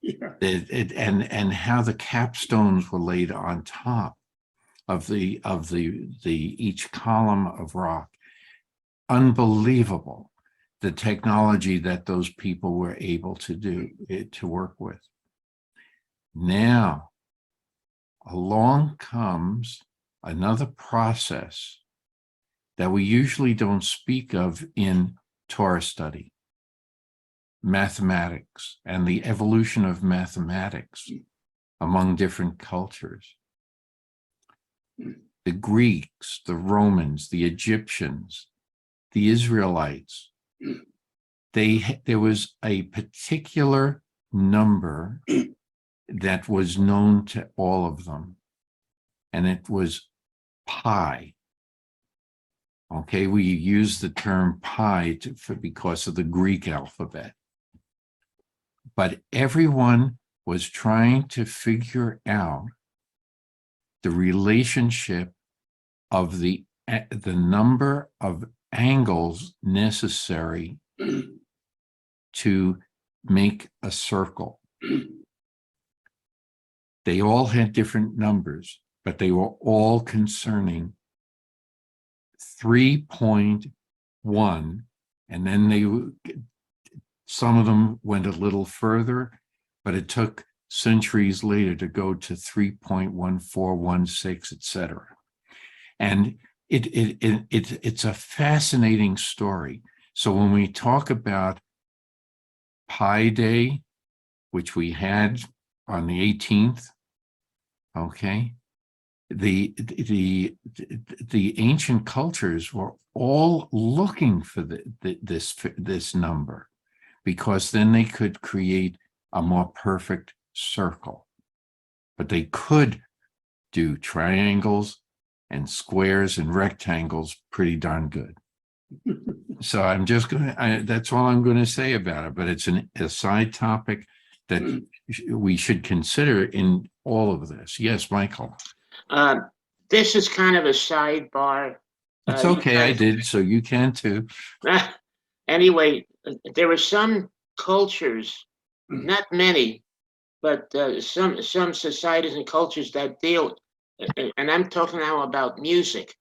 Yeah. And how the capstones were laid on top of the each column of rock. Unbelievable, the technology that those people were able to do, to work with. Now, along comes another process that we usually don't speak of in Torah study: mathematics and the evolution of mathematics among different cultures. The Greeks, the Romans, the Egyptians, the Israelites, there was a particular number that was known to all of them, and it was pi. Okay, we use the term pi because of the Greek alphabet. But everyone was trying to figure out the relationship of the number of angles necessary to make a circle. They all had different numbers, but they were all concerning 3.1, and then some of them went a little further, but it took centuries later to go to 3.1416, etc. And it's a fascinating story. So when we talk about Pi Day, which we had on the 18th, okay, the ancient cultures were all looking for this number, because then they could create a more perfect circle. But they could do triangles and squares and rectangles pretty darn good. So I'm just that's all I'm going to say about it, but it's a side topic that we should consider in all of this. Yes, Michael. This is kind of a sidebar. It's okay, I did, so you can too. Anyway, there are some cultures, not many, but some societies and cultures that deal, and I'm talking now about music.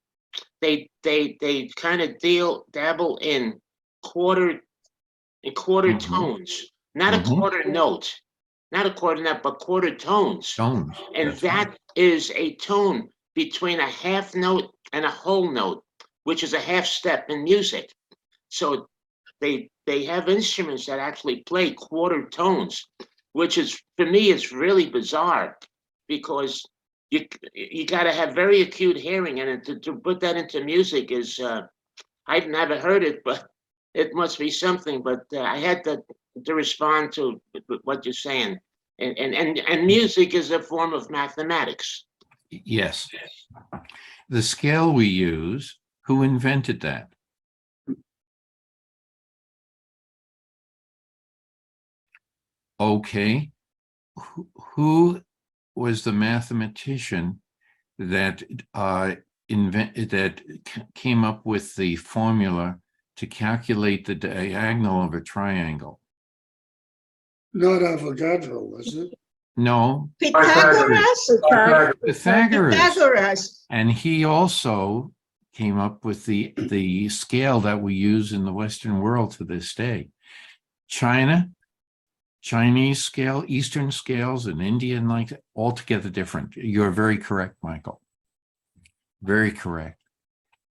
They kind of dabble in quarter tones, not a quarter note, but quarter tones. And that is a tone between a half note and a whole note, which is a half step in music. So they have instruments that actually play quarter tones, which is, for me, is really bizarre, because you got to have very acute hearing, and to put that into music is I've never heard it, but it must be something. But I had to respond to what you're saying, and music is a form of mathematics. Yes, the scale we use. Who invented that? Okay, who was the mathematician that came up with the formula to calculate the diagonal of a triangle? Not Avogadro, was it? No, Pythagoras. And he also came up with the scale that we use in the Western world to this day. Chinese scale, Eastern scales, and Indian, like, altogether different. You're very correct, Michael. Very correct.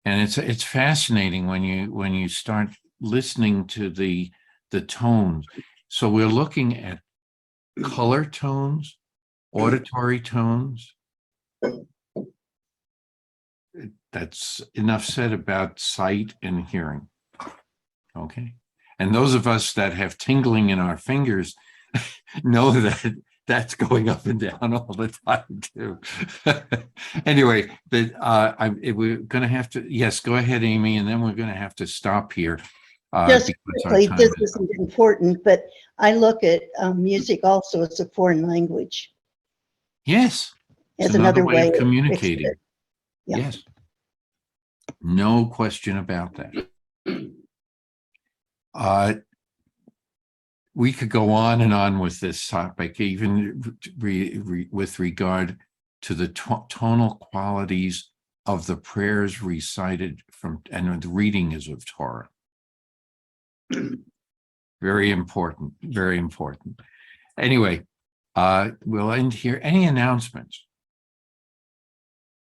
And it's fascinating when you start listening to the tones. So we're looking at color tones, auditory tones. That's enough said about sight and hearing. Okay. And those of us that have tingling in our fingers know that that's going up and down all the time too. Anyway, but we're going to have to, yes, go ahead, Amy, and then we're going to have to stop here. Just quickly, this isn't important, but I look at music also as a foreign language. Yes. As another way of communicating. Yeah. Yes. No question about that. we could go on and on with this topic, even with regard to the tonal qualities of the prayers recited from, and the reading is of Torah. Very important, very important. Anyway, we'll end here. Any announcements?